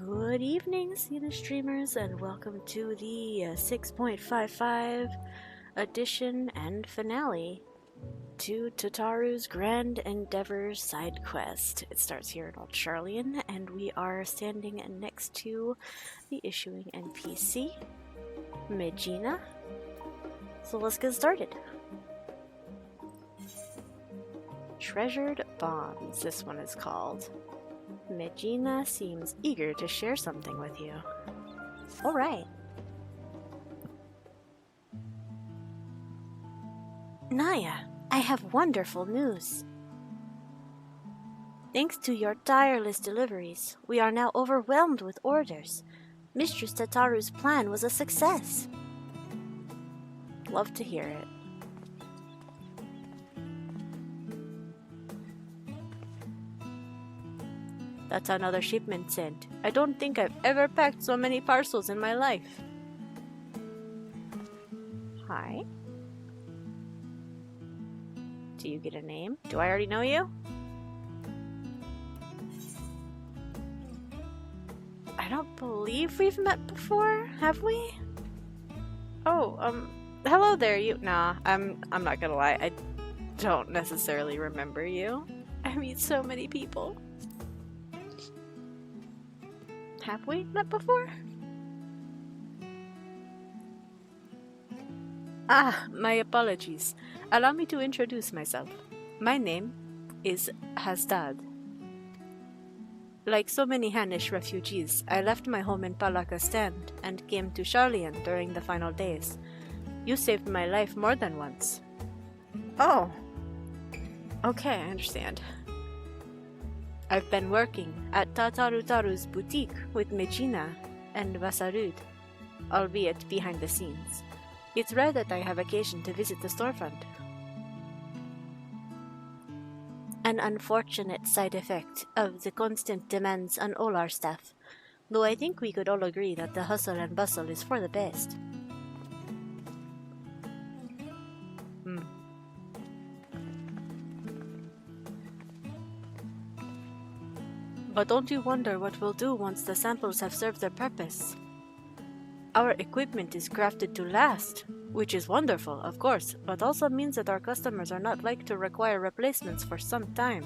Good evening, Sina Streamers, and welcome to the 6.55 edition and finale to Tataru's Grand Endeavors side quest. It starts here in Old Sharlayan, and we are standing next to the issuing NPC, Megina. So let's get started. Treasured Bonds, this one is called. Megina seems eager to share something with you. Alright. Naya, I have wonderful news. Thanks to your tireless deliveries, we are now overwhelmed with orders. Mistress Tataru's plan was a success. Love to hear it. That's another shipment sent. I don't think I've ever packed so many parcels in my life. Hi. Do you get a name? Do I already know you? I don't believe we've met before, have we? Oh, hello there, you. Nah, I'm not gonna lie. I don't necessarily remember you. I meet so many people. Have we met before? Ah, my apologies. Allow me to introduce myself. My name is Hasdad. Like so many Hanish refugees, I left my home in Palakistan and came to Sharlayan during the final days. You saved my life more than once. Oh. Okay, I understand. I've been working at Taru's boutique with Megina and Vasarud, albeit behind the scenes. It's rare that I have occasion to visit the storefront. An unfortunate side effect of the constant demands on all our staff, though I think we could all agree that the hustle and bustle is for the best. But don't you wonder what we'll do once the samples have served their purpose? Our equipment is crafted to last, which is wonderful, of course, but also means that our customers are not like to require replacements for some time.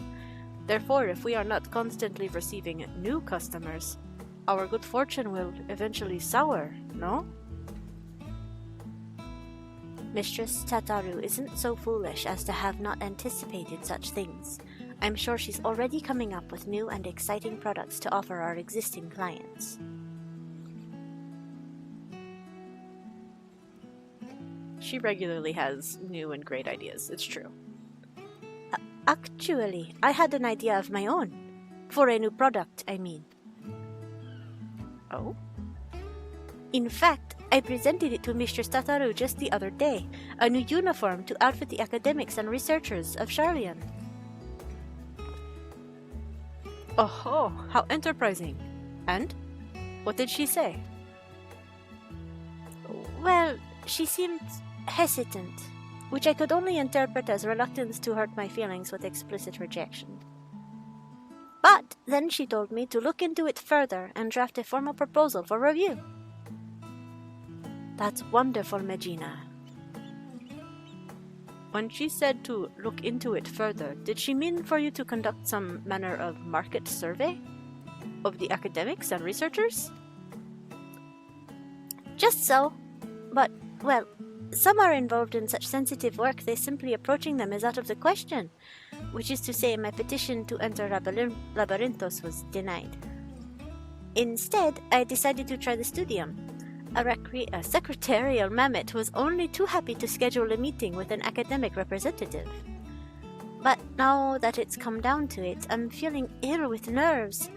Therefore, if we are not constantly receiving new customers, our good fortune will eventually sour, no? Mistress Tataru isn't so foolish as to have not anticipated such things. I'm sure she's already coming up with new and exciting products to offer our existing clients. She regularly has new and great ideas, it's true. Actually, I had an idea of my own. For a new product, I mean. Oh? In fact, I presented it to Mistress Tataru just the other day, a new uniform to outfit the academics and researchers of Sharlayan. Oh, how enterprising. And? What did she say? Well, she seemed hesitant, which I could only interpret as reluctance to hurt my feelings with explicit rejection. But then she told me to look into it further and draft a formal proposal for review. That's wonderful, Megina. When she said to look into it further, did she mean for you to conduct some manner of market survey of the academics and researchers? Just so. But, well, some are involved in such sensitive work, they simply approaching them is out of the question, which is to say my petition to enter Labyrinthos was denied. Instead, I decided to try the Studium. A secretarial mammoth was only too happy to schedule a meeting with an academic representative. But now that it's come down to it, I'm feeling ill with nerves.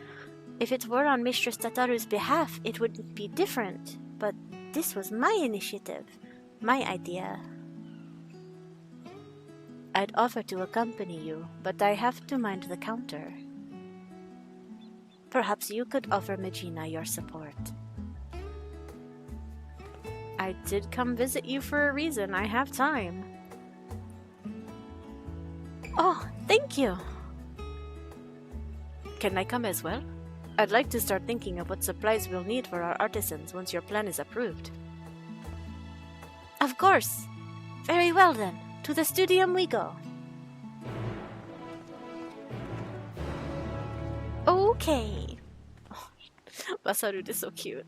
If it were on Mistress Tataru's behalf, it would be different. But this was my initiative, my idea. I'd offer to accompany you, but I have to mind the counter. Perhaps you could offer Megina your support. I did come visit you for a reason. I have time. Oh, thank you. Can I come as well? I'd like to start thinking of what supplies we'll need for our artisans once your plan is approved. Of course. Very well then. To the Studium we go. Okay. Oh, Basarud is so cute.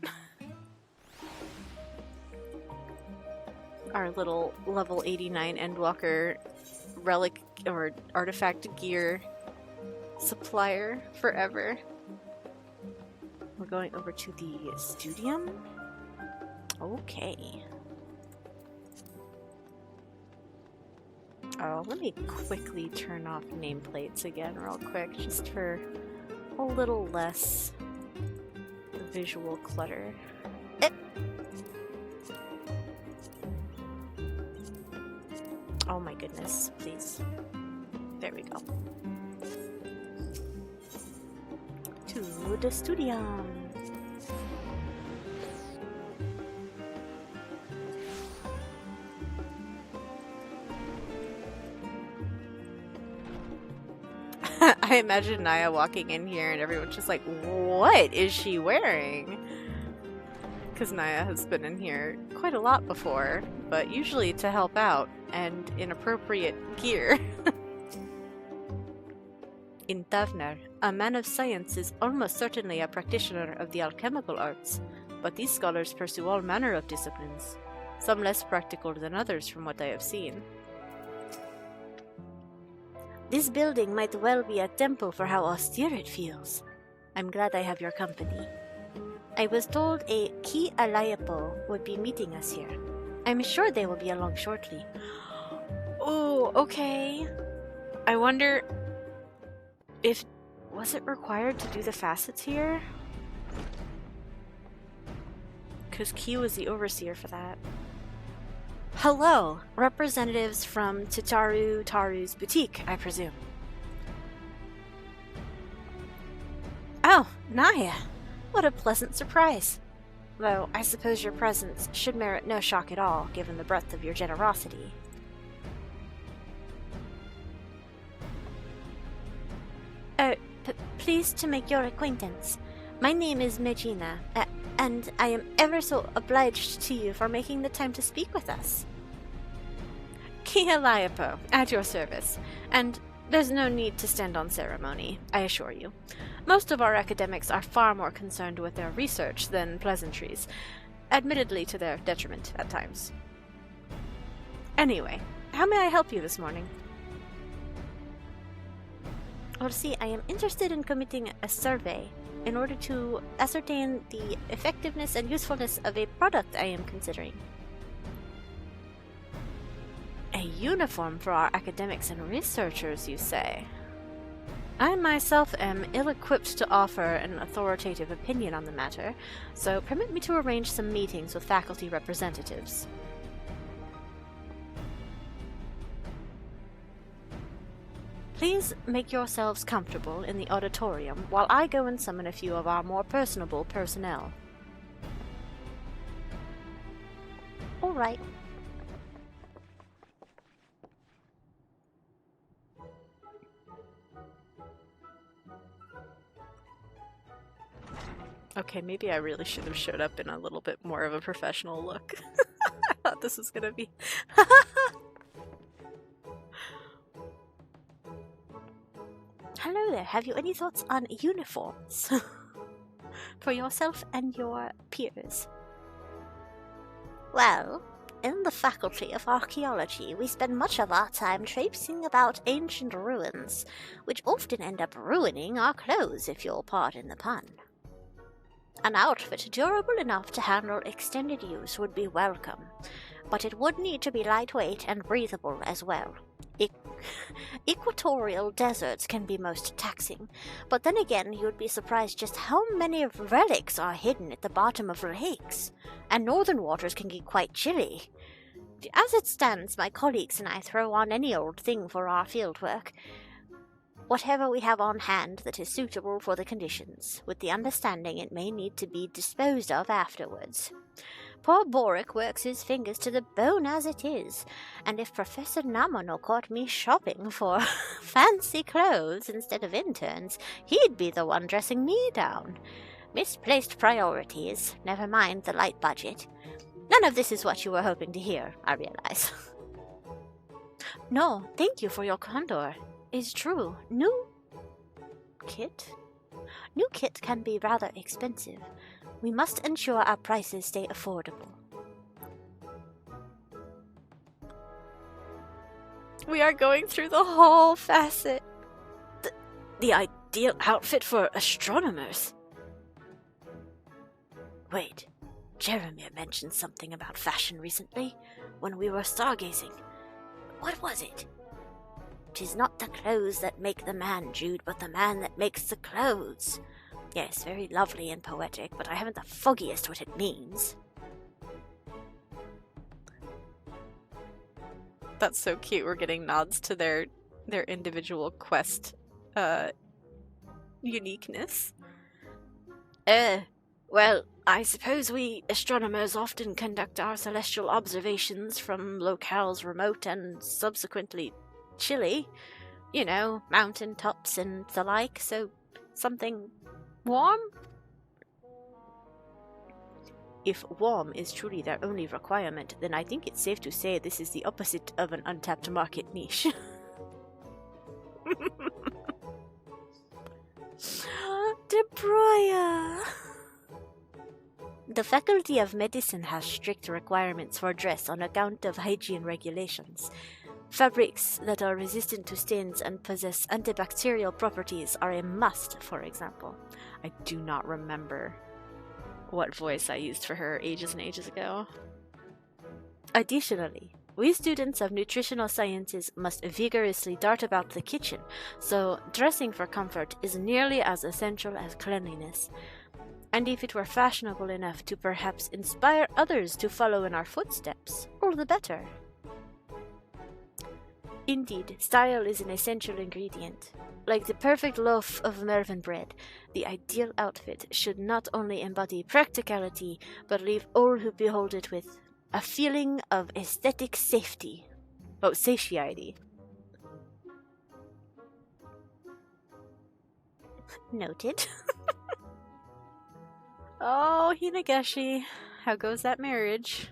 Our little level 89 Endwalker relic or artifact gear supplier forever. We're going over to the Studium? Okay. Oh, let me quickly turn off nameplates again real quick, just for a little less visual clutter. Oh my goodness, please. There we go. To the Studium. I imagine Naya walking in here and everyone's just like, what is she wearing? Because Naya has been in here quite a lot before, but usually to help out and in appropriate gear. In Thavnair, a man of science is almost certainly a practitioner of the alchemical arts, but these scholars pursue all manner of disciplines, some less practical than others from what I have seen. This building might well be a temple for how austere it feels. I'm glad I have your company. I was told a Ki Alayapo would be meeting us here. I'm sure they will be along shortly. Oh, okay. I wonder if... was it required to do the facets here? Because Ki was the overseer for that. Hello, representatives from Taru's boutique, I presume. Oh, Naya! What a pleasant surprise. Though, I suppose your presence should merit no shock at all, given the breadth of your generosity. Pleased to make your acquaintance. My name is Megina, and I am ever so obliged to you for making the time to speak with us. Kia Liapo, at your service, and there's no need to stand on ceremony, I assure you. Most of our academics are far more concerned with their research than pleasantries, admittedly to their detriment at times. Anyway, how may I help you this morning? Well, see, I am interested in committing a survey in order to ascertain the effectiveness and usefulness of a product I am considering. A uniform for our academics and researchers, you say? I myself am ill-equipped to offer an authoritative opinion on the matter, so permit me to arrange some meetings with faculty representatives. Please make yourselves comfortable in the auditorium while I go and summon a few of our more personable personnel. All right. Okay, maybe I really should have showed up in a little bit more of a professional look. I thought this was gonna be... Hello there, have you any thoughts on uniforms? For yourself and your peers? Well, in the Faculty of Archaeology, we spend much of our time traipsing about ancient ruins, which often end up ruining our clothes, if you'll pardon the pun. An outfit durable enough to handle extended use would be welcome, but it would need to be lightweight and breathable as well. Equatorial deserts can be most taxing, but then again you'd be surprised just how many relics are hidden at the bottom of lakes, and northern waters can get quite chilly. As it stands, my colleagues and I throw on any old thing for our fieldwork, whatever we have on hand that is suitable for the conditions, with the understanding it may need to be disposed of afterwards. Poor Boric works his fingers to the bone as it is, and if Professor Namono caught me shopping for fancy clothes instead of interns, he'd be the one dressing me down. Misplaced priorities, never mind the light budget. None of this is what you were hoping to hear, I realize. No, thank you for your candor. It's true. New kit can be rather expensive. We must ensure our prices stay affordable. We are going through the whole facet. The ideal outfit for astronomers. Wait, Jeremy mentioned something about fashion recently, when we were stargazing. What was it? 'Tis not the clothes that make the man, Jude, but the man that makes the clothes. Yes, very lovely and poetic, but I haven't the foggiest what it means. That's so cute. We're getting nods to their individual quest uniqueness. Well, I suppose we astronomers often conduct our celestial observations from locales remote and subsequently chilly. You know, mountain tops and the like, so something warm? If warm is truly their only requirement, then I think it's safe to say this is the opposite of an untapped market niche. Debroya! The Faculty of Medicine has strict requirements for dress on account of hygiene regulations. Fabrics that are resistant to stains and possess antibacterial properties are a must, for example. I do not remember what voice I used for her ages and ages ago. Additionally, we students of nutritional sciences must vigorously dart about the kitchen, so dressing for comfort is nearly as essential as cleanliness. And if it were fashionable enough to perhaps inspire others to follow in our footsteps, all the better. Indeed, style is an essential ingredient. Like the perfect loaf of Mervyn bread, the ideal outfit should not only embody practicality, but leave all who behold it with a feeling of aesthetic safety. Oh, satiety. Noted. Oh, Hinageshi, how goes that marriage?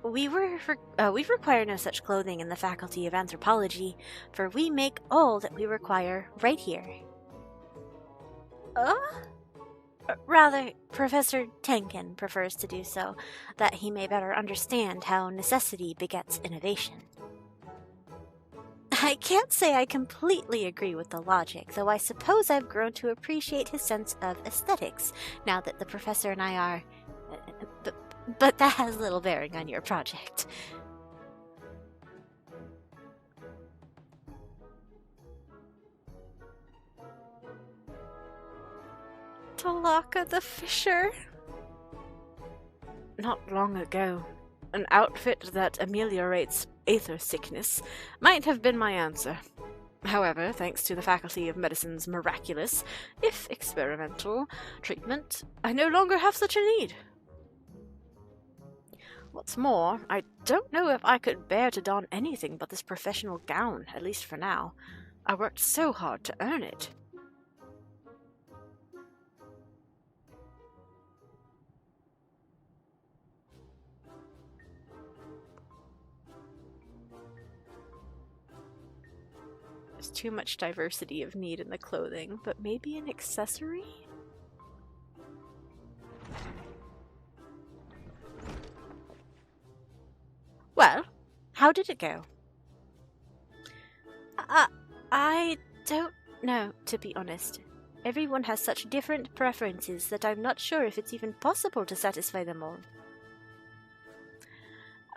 We require no such clothing in the Faculty of Anthropology, for we make all that we require right here. Rather, Professor Tenkin prefers to do so, that he may better understand how necessity begets innovation. I can't say I completely agree with the logic, though I suppose I've grown to appreciate his sense of aesthetics, now that the professor and I are... But that has little bearing on your project. Talaka the Fisher? Not long ago, an outfit that ameliorates aether sickness might have been my answer. However, thanks to the Faculty of Medicine's miraculous, if experimental, treatment, I no longer have such a need. What's more, I don't know if I could bear to don anything but this professional gown, at least for now. I worked so hard to earn it. There's too much diversity of need in the clothing, but maybe an accessory? Well, how did it go? I don't know, to be honest. Everyone has such different preferences that I'm not sure if it's even possible to satisfy them all.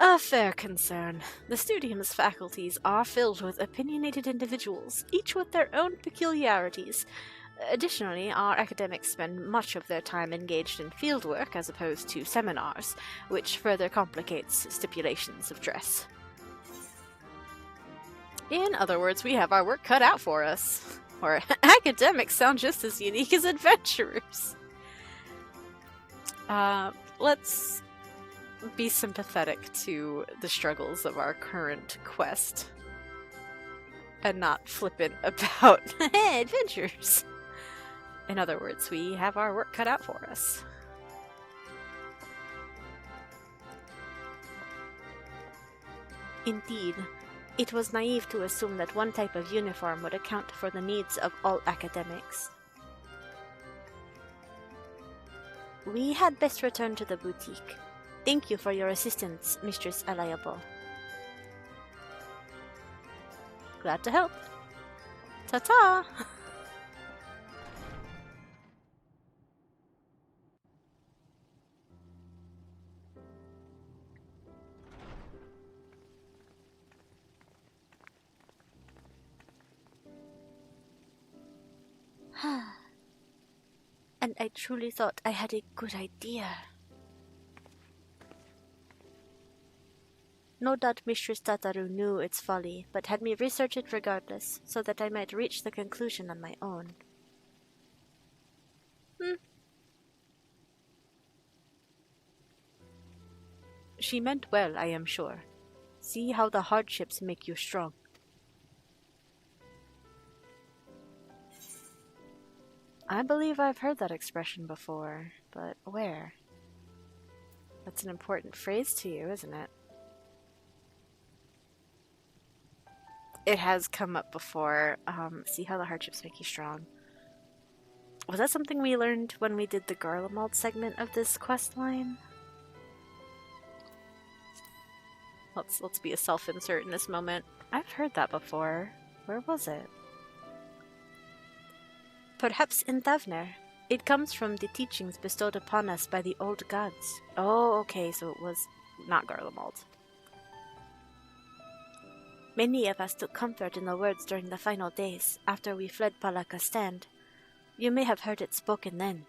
A fair concern. The Studium's faculties are filled with opinionated individuals, each with their own peculiarities. Additionally, our academics spend much of their time engaged in fieldwork as opposed to seminars, which further complicates stipulations of dress. In other words, we have our work cut out for us. Or academics sound just as unique as adventurers. Let's be sympathetic to the struggles of our current quest and not flippant about adventures. In other words, we have our work cut out for us. Indeed, it was naive to assume that one type of uniform would account for the needs of all academics. We had best return to the boutique. Thank you for your assistance, Mistress Eliable. Glad to help. Ta-ta! And I truly thought I had a good idea. No doubt Mistress Tataru knew its folly, but had me research it regardless, so that I might reach the conclusion on my own. She meant well, I am sure. See how the hardships make you strong. I believe I've heard that expression before, but where? That's an important phrase to you, isn't it? It has come up before. See how the hardships make you strong. Was that something we learned when we did the Garlemald segment of this quest line? Let's be a self-insert in this moment. I've heard that before. Where was it? Perhaps in Thavnair. It comes from the teachings bestowed upon us by the old gods. Oh, okay, so it was not Garlemald. Many of us took comfort in the words during the final days, after we fled Palakastand. You may have heard it spoken then.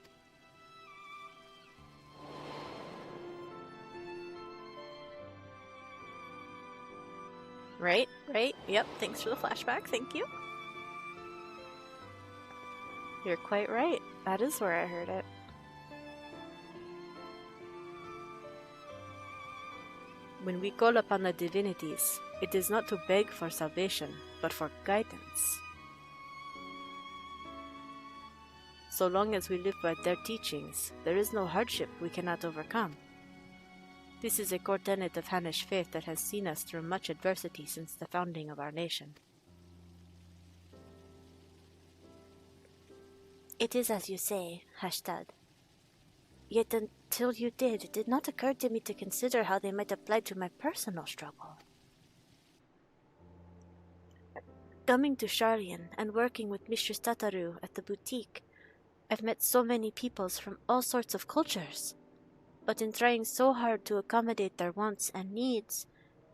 Right? Yep, thanks for the flashback, thank you. You're quite right. That is where I heard it. When we call upon the divinities, it is not to beg for salvation, but for guidance. So long as we live by their teachings, there is no hardship we cannot overcome. This is a core tenet of Hanish faith that has seen us through much adversity since the founding of our nation. It is as you say, Hashtag. Yet until you did, it did not occur to me to consider how they might apply to my personal struggle. Coming to Sharlayan and working with Mistress Tataru at the boutique, I've met so many peoples from all sorts of cultures. But in trying so hard to accommodate their wants and needs,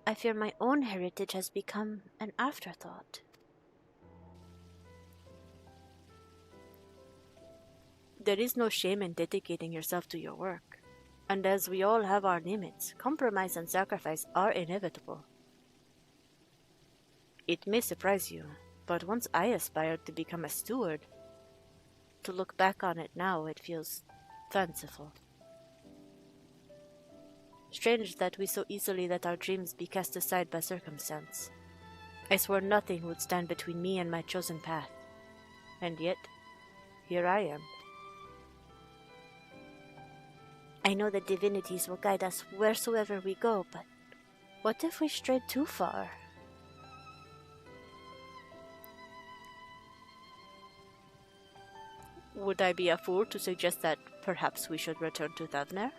I fear my own heritage has become an afterthought. There is no shame in dedicating yourself to your work, and as we all have our limits, compromise and sacrifice are inevitable. It may surprise you, but once I aspired to become a steward. To look back on it now, it feels fanciful. Strange that we so easily let our dreams be cast aside by circumstance. I swore nothing would stand between me and my chosen path, and yet, here I am. I know the divinities will guide us wheresoever we go, but what if we strayed too far? Would I be a fool to suggest that perhaps we should return to Thavnair?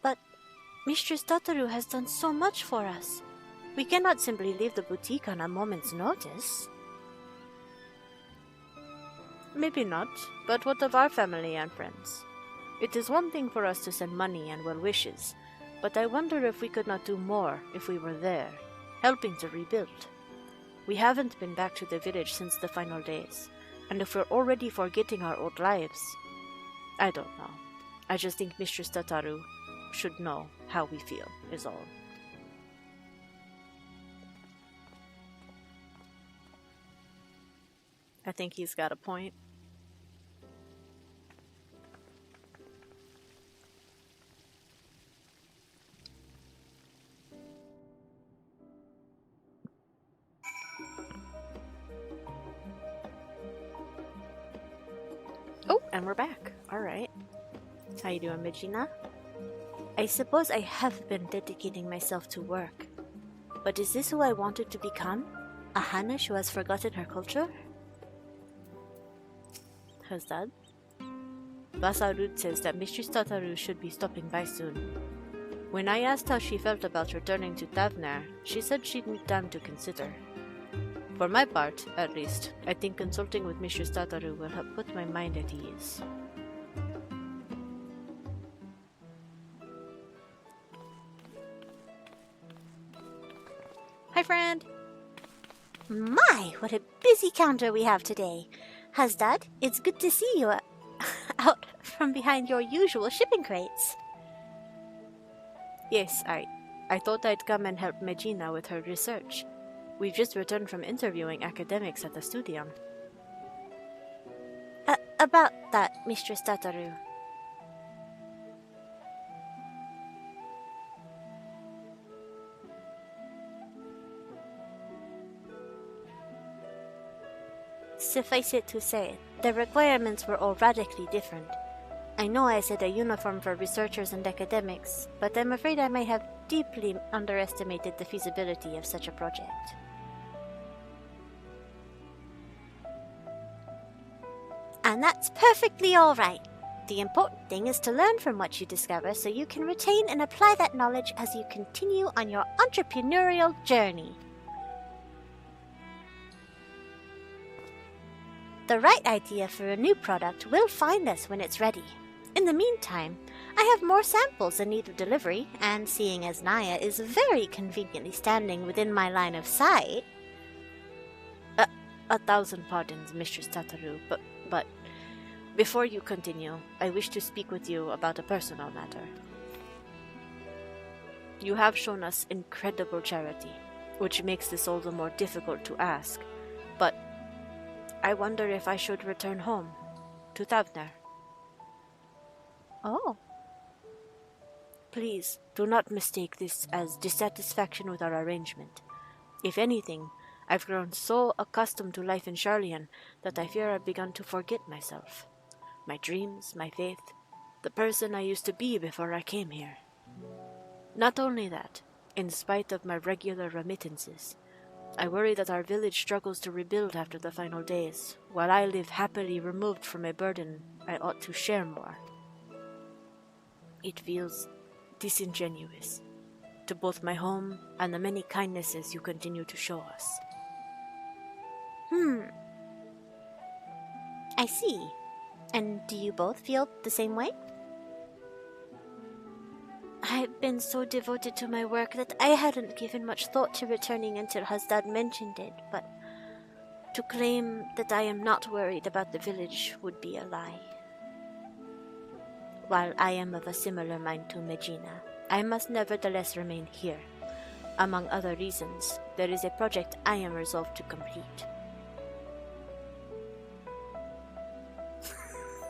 But Mistress Tataru has done so much for us. We cannot simply leave the boutique on a moment's notice. Maybe not, but what of our family and friends? It is one thing for us to send money and well wishes, but I wonder if we could not do more if we were there, helping to rebuild. We haven't been back to the village since the final days, and if we're already forgetting our old lives, I don't know. I just think Mistress Tataru should know how we feel, is all. I think he's got a point. And we're back. Alright. How you doing, Medina? I suppose I have been dedicating myself to work. But is this who I wanted to become? A Hanish who has forgotten her culture? Hazdad? Basarud says that Mistress Tataru should be stopping by soon. When I asked how she felt about returning to Thavnair, she said she'd need time to consider. For my part, at least, I think consulting with Mistress Tataru will help put my mind at ease. Hi, friend! My, what a busy counter we have today. Hazdad, it's good to see you out from behind your usual shipping crates. Yes, I thought I'd come and help Medina with her research. We've just returned from interviewing academics at the Studium. About that, Mistress Tataru. Suffice it to say, the requirements were all radically different. I know I said a uniform for researchers and academics, but I'm afraid I may have deeply underestimated the feasibility of such a project. And that's perfectly all right. The important thing is to learn from what you discover so you can retain and apply that knowledge as you continue on your entrepreneurial journey. The right idea for a new product will find us when it's ready. In the meantime, I have more samples in need of delivery, and seeing as Naya is very conveniently standing within my line of sight... 1,000 pardons, Mistress Tataru, but before you continue, I wish to speak with you about a personal matter. You have shown us incredible charity, which makes this all the more difficult to ask, but I wonder if I should return home, to Thavnair. Oh. Please, do not mistake this as dissatisfaction with our arrangement. If anything, I've grown so accustomed to life in Sharlayan that I fear I've begun to forget myself. My dreams, my faith, the person I used to be before I came here. Not only that, in spite of my regular remittances, I worry that our village struggles to rebuild after the final days, while I live happily removed from a burden I ought to share more. It feels disingenuous to both my home and the many kindnesses you continue to show us. I see. And do you both feel the same way? I've been so devoted to my work that I hadn't given much thought to returning until Hazdad mentioned it, but to claim that I am not worried about the village would be a lie. While I am of a similar mind to Medina, I must nevertheless remain here. Among other reasons, there is a project I am resolved to complete.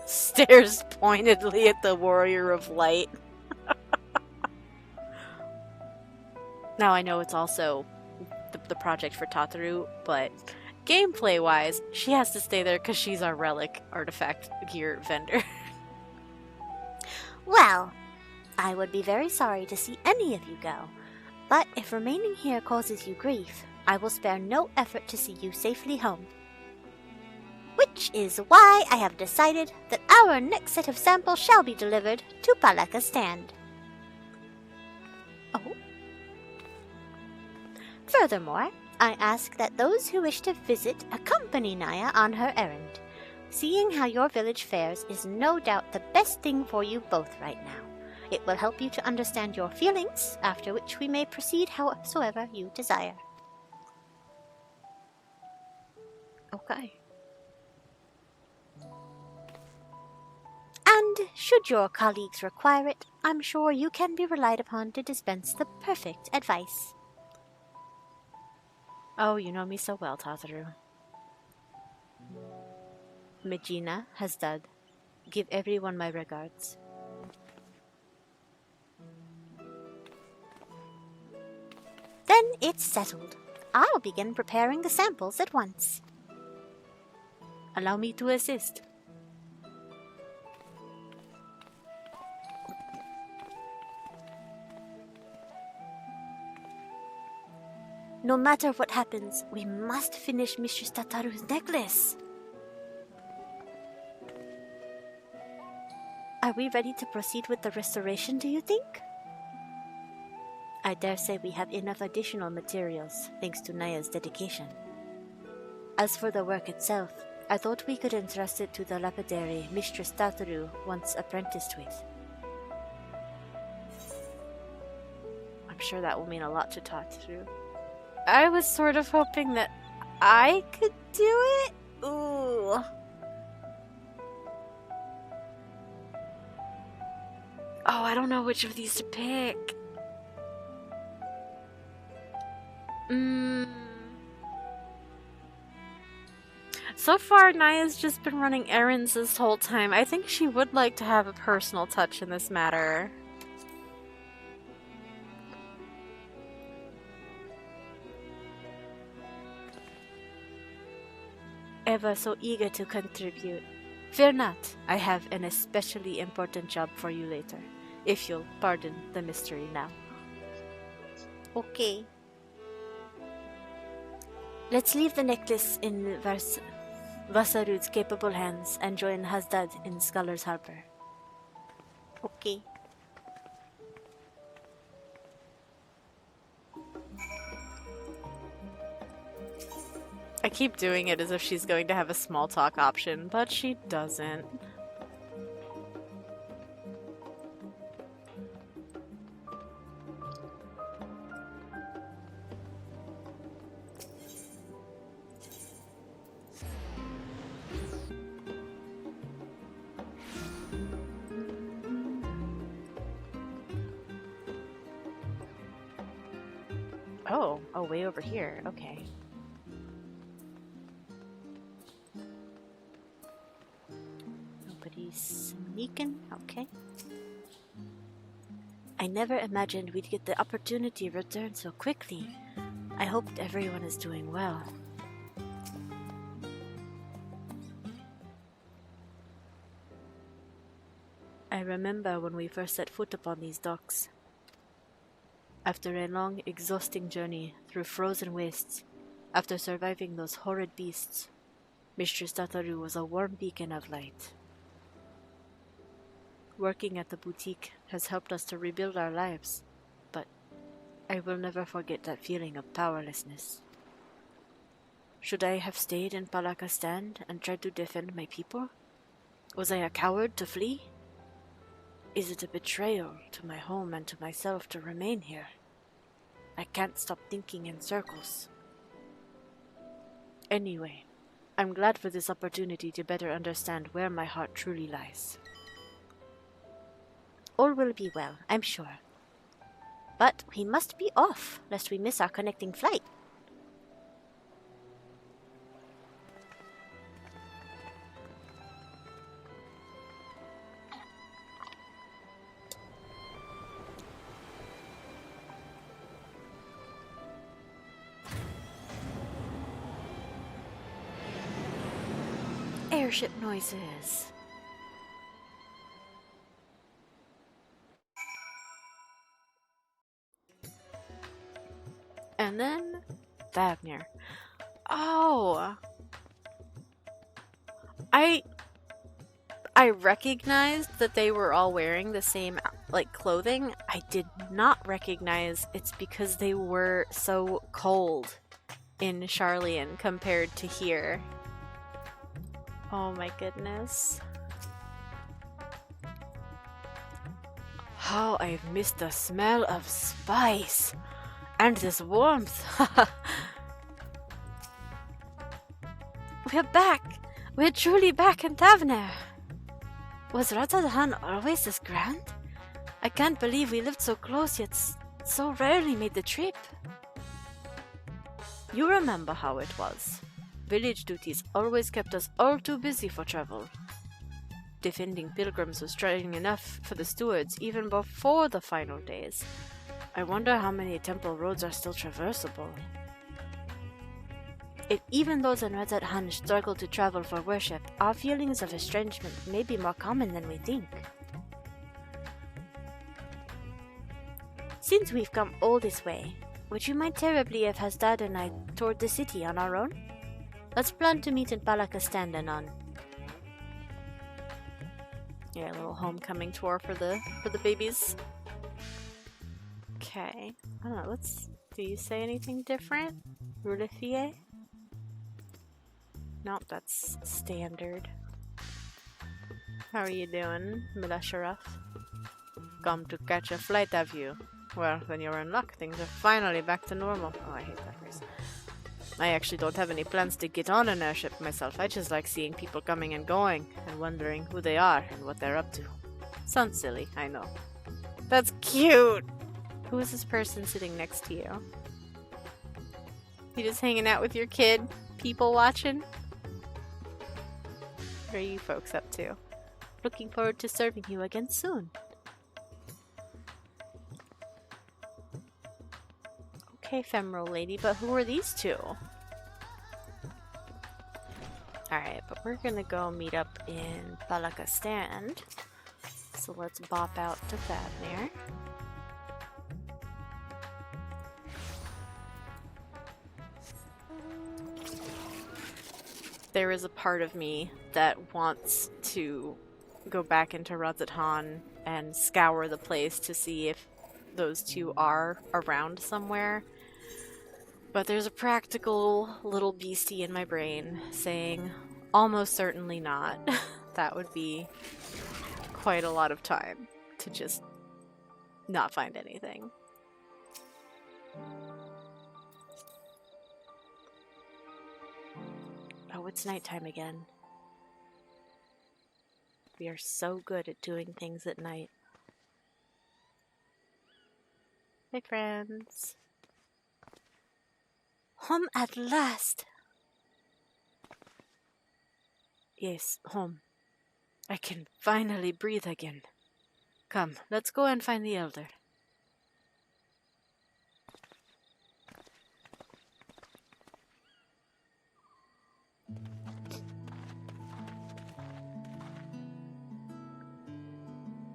Stares pointedly at the Warrior of Light. Now I know it's also the project for Tataru, but gameplay-wise, she has to stay there because she's our relic artifact gear vendor. Well, I would be very sorry to see any of you go, but if remaining here causes you grief, I will spare no effort to see you safely home. Which is why I have decided that our next set of samples shall be delivered to Palaka's stand. Oh. Furthermore, I ask that those who wish to visit accompany Naya on her errand. Seeing how your village fares is no doubt the best thing for you both right now. It will help you to understand your feelings, after which we may proceed howsoever you desire. Okay. And should your colleagues require it, I'm sure you can be relied upon to dispense the perfect advice. Oh, you know me so well, Tataru. Medina, Hazdad, give everyone my regards. Then it's settled. I'll begin preparing the samples at once. Allow me to assist. No matter what happens, we must finish Mistress Tataru's necklace. Are we ready to proceed with the restoration, do you think? I dare say we have enough additional materials, thanks to Naya's dedication. As for the work itself, I thought we could entrust it to the lapidary Mistress Tataru once apprenticed with. I'm sure that will mean a lot to Tataru. I was sort of hoping that I could do it? Ooh. Oh, I don't know which of these to pick. So far, Naya's just been running errands this whole time. I think she would like to have a personal touch in this matter. Ever so eager to contribute. Fear not, I have an especially important job for you later, if you'll pardon the mystery now. Okay. Let's leave the necklace in Vasarud's capable hands and join Hasdad in Scholar's Harbor. Okay. I keep doing it as if she's going to have a small talk option, but she doesn't. Oh, way over here. Okay. Nobody's sneaking. Okay. I never imagined we'd get the opportunity to return so quickly. I hoped everyone is doing well. I remember when we first set foot upon these docks. After a long, exhausting journey through frozen wastes, after surviving those horrid beasts, Mistress Tataru was a warm beacon of light. Working at the boutique has helped us to rebuild our lives, but I will never forget that feeling of powerlessness. Should I have stayed in Palakastan and tried to defend my people? Was I a coward to flee? Is it a betrayal to my home and to myself to remain here? I can't stop thinking in circles. Anyway, I'm glad for this opportunity to better understand where my heart truly lies. All will be well, I'm sure. But we must be off, lest we miss our connecting flight. Airship noises. And then Thavnair. Oh, I recognized that they were all wearing the same clothing. I did not recognize it's because they were so cold in Sharlayan compared to here. Oh my goodness. How I've missed the smell of spice and this warmth. We're back. We're truly back in Thavnair. Was Ratadahan always this grand? I can't believe we lived so close yet so rarely made the trip. You remember how it was. Village duties always kept us all too busy for travel. Defending pilgrims was trying enough for the stewards even before the final days. I wonder how many temple roads are still traversable. If even those in Ratadahan struggle to travel for worship, our feelings of estrangement may be more common than we think. Since we've come all this way, would you mind terribly if Hasdad and I toured the city on our own? Let's plan to meet in Palakastan and on. Yeah, a little homecoming tour for the babies. Okay. I don't know, do you say anything different? Rulifie? Nope, that's standard. How are you doing, Milasharaf? Come to catch a flight, have you? Well, then you're in luck. Things are finally back to normal. Oh, I hate that phrase. I actually don't have any plans to get on an airship myself. I just like seeing people coming and going and wondering who they are and what they're up to. Sounds silly, I know. That's cute! Who is this person sitting next to you? You just hanging out with your kid? People watching? What are you folks up to? Looking forward to serving you again soon. Okay, ephemeral lady, but who are these two? Alright, but we're gonna go meet up in Palakastan. So let's bop out to Thavnair. There is a part of me that wants to go back into Razathan and scour the place to see if those two are around somewhere. But there's a practical little beastie in my brain saying, almost certainly not. That would be quite a lot of time to just not find anything. Oh, it's nighttime again. We are so good at doing things at night. Hey, friends. Home at last! Yes, home. I can finally breathe again. Come, let's go and find the elder.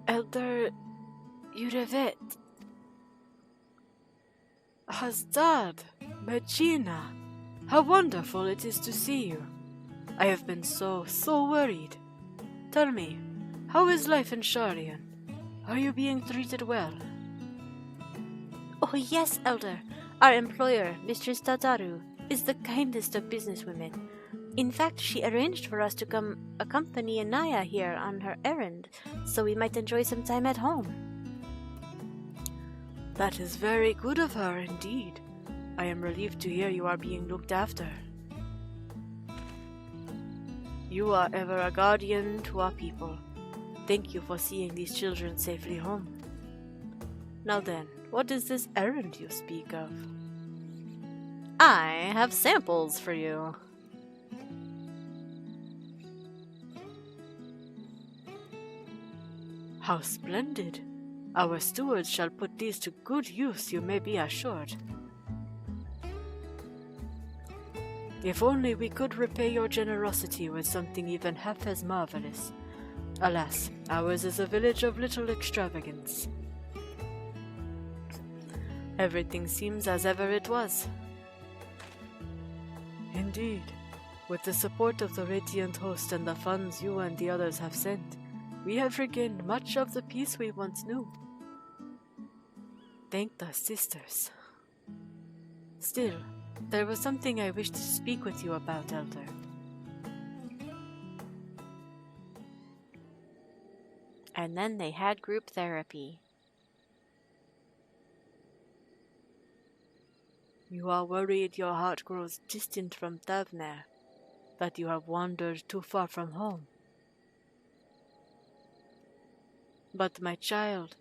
Elder Yurevet. Hasdad, Regina, how wonderful it is to see you. I have been so worried. Tell me, how is life in Sharlayan? Are you being treated well? Oh yes, Elder. Our employer, Mistress Tataru, is the kindest of businesswomen. In fact, she arranged for us to come accompany Anaya here on her errand, so we might enjoy some time at home. That is very good of her indeed. I am relieved to hear you are being looked after. You are ever a guardian to our people. Thank you for seeing these children safely home. Now then, what is this errand you speak of? I have samples for you. How splendid! Our stewards shall put these to good use, you may be assured. If only we could repay your generosity with something even half as marvelous. Alas, ours is a village of little extravagance. Everything seems as ever it was. Indeed. With the support of the Radiant Host and the funds you and the others have sent, we have regained much of the peace we once knew. Thank the sisters. Still, there was something I wished to speak with you about, Elder. And then they had group therapy. You are worried your heart grows distant from Thavnair, that you have wandered too far from home. But my child,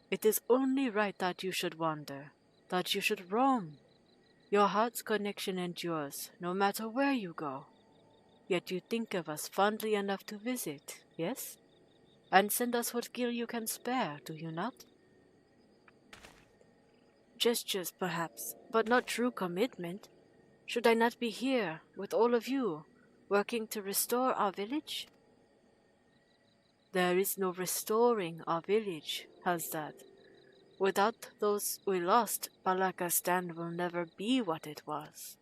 it is only right that you should wander, that you should roam. Your heart's connection endures, no matter where you go. Yet you think of us fondly enough to visit, yes? And send us what gil you can spare, do you not? Gestures, perhaps, but not true commitment. Should I not be here, with all of you, working to restore our village? There is no restoring our village, Hasdad. Without those we lost, Balakastan will never be what it was.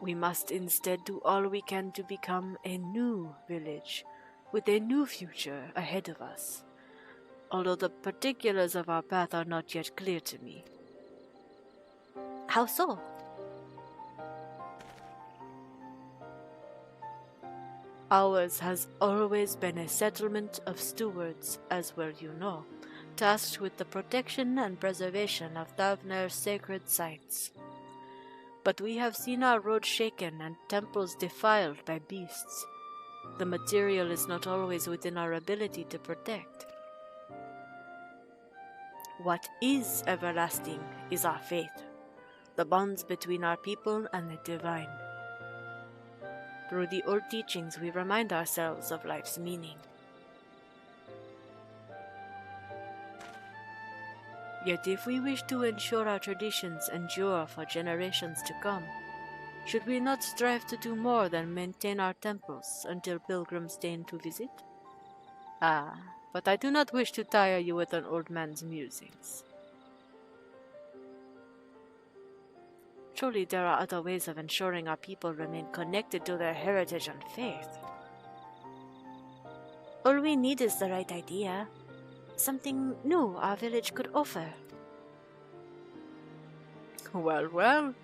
We must instead do all we can to become a new village, with a new future ahead of us, although the particulars of our path are not yet clear to me. How so? Ours has always been a settlement of stewards, as well you know, tasked with the protection and preservation of Thavnair's sacred sites. But we have seen our roads shaken and temples defiled by beasts. The material is not always within our ability to protect. What is everlasting is our faith, the bonds between our people and the divine. Through the old teachings, we remind ourselves of life's meaning. Yet if we wish to ensure our traditions endure for generations to come, should we not strive to do more than maintain our temples until pilgrims deign to visit? But I do not wish to tire you with an old man's musings. Surely there are other ways of ensuring our people remain connected to their heritage and faith. All we need is the right idea. Something new our village could offer. Well,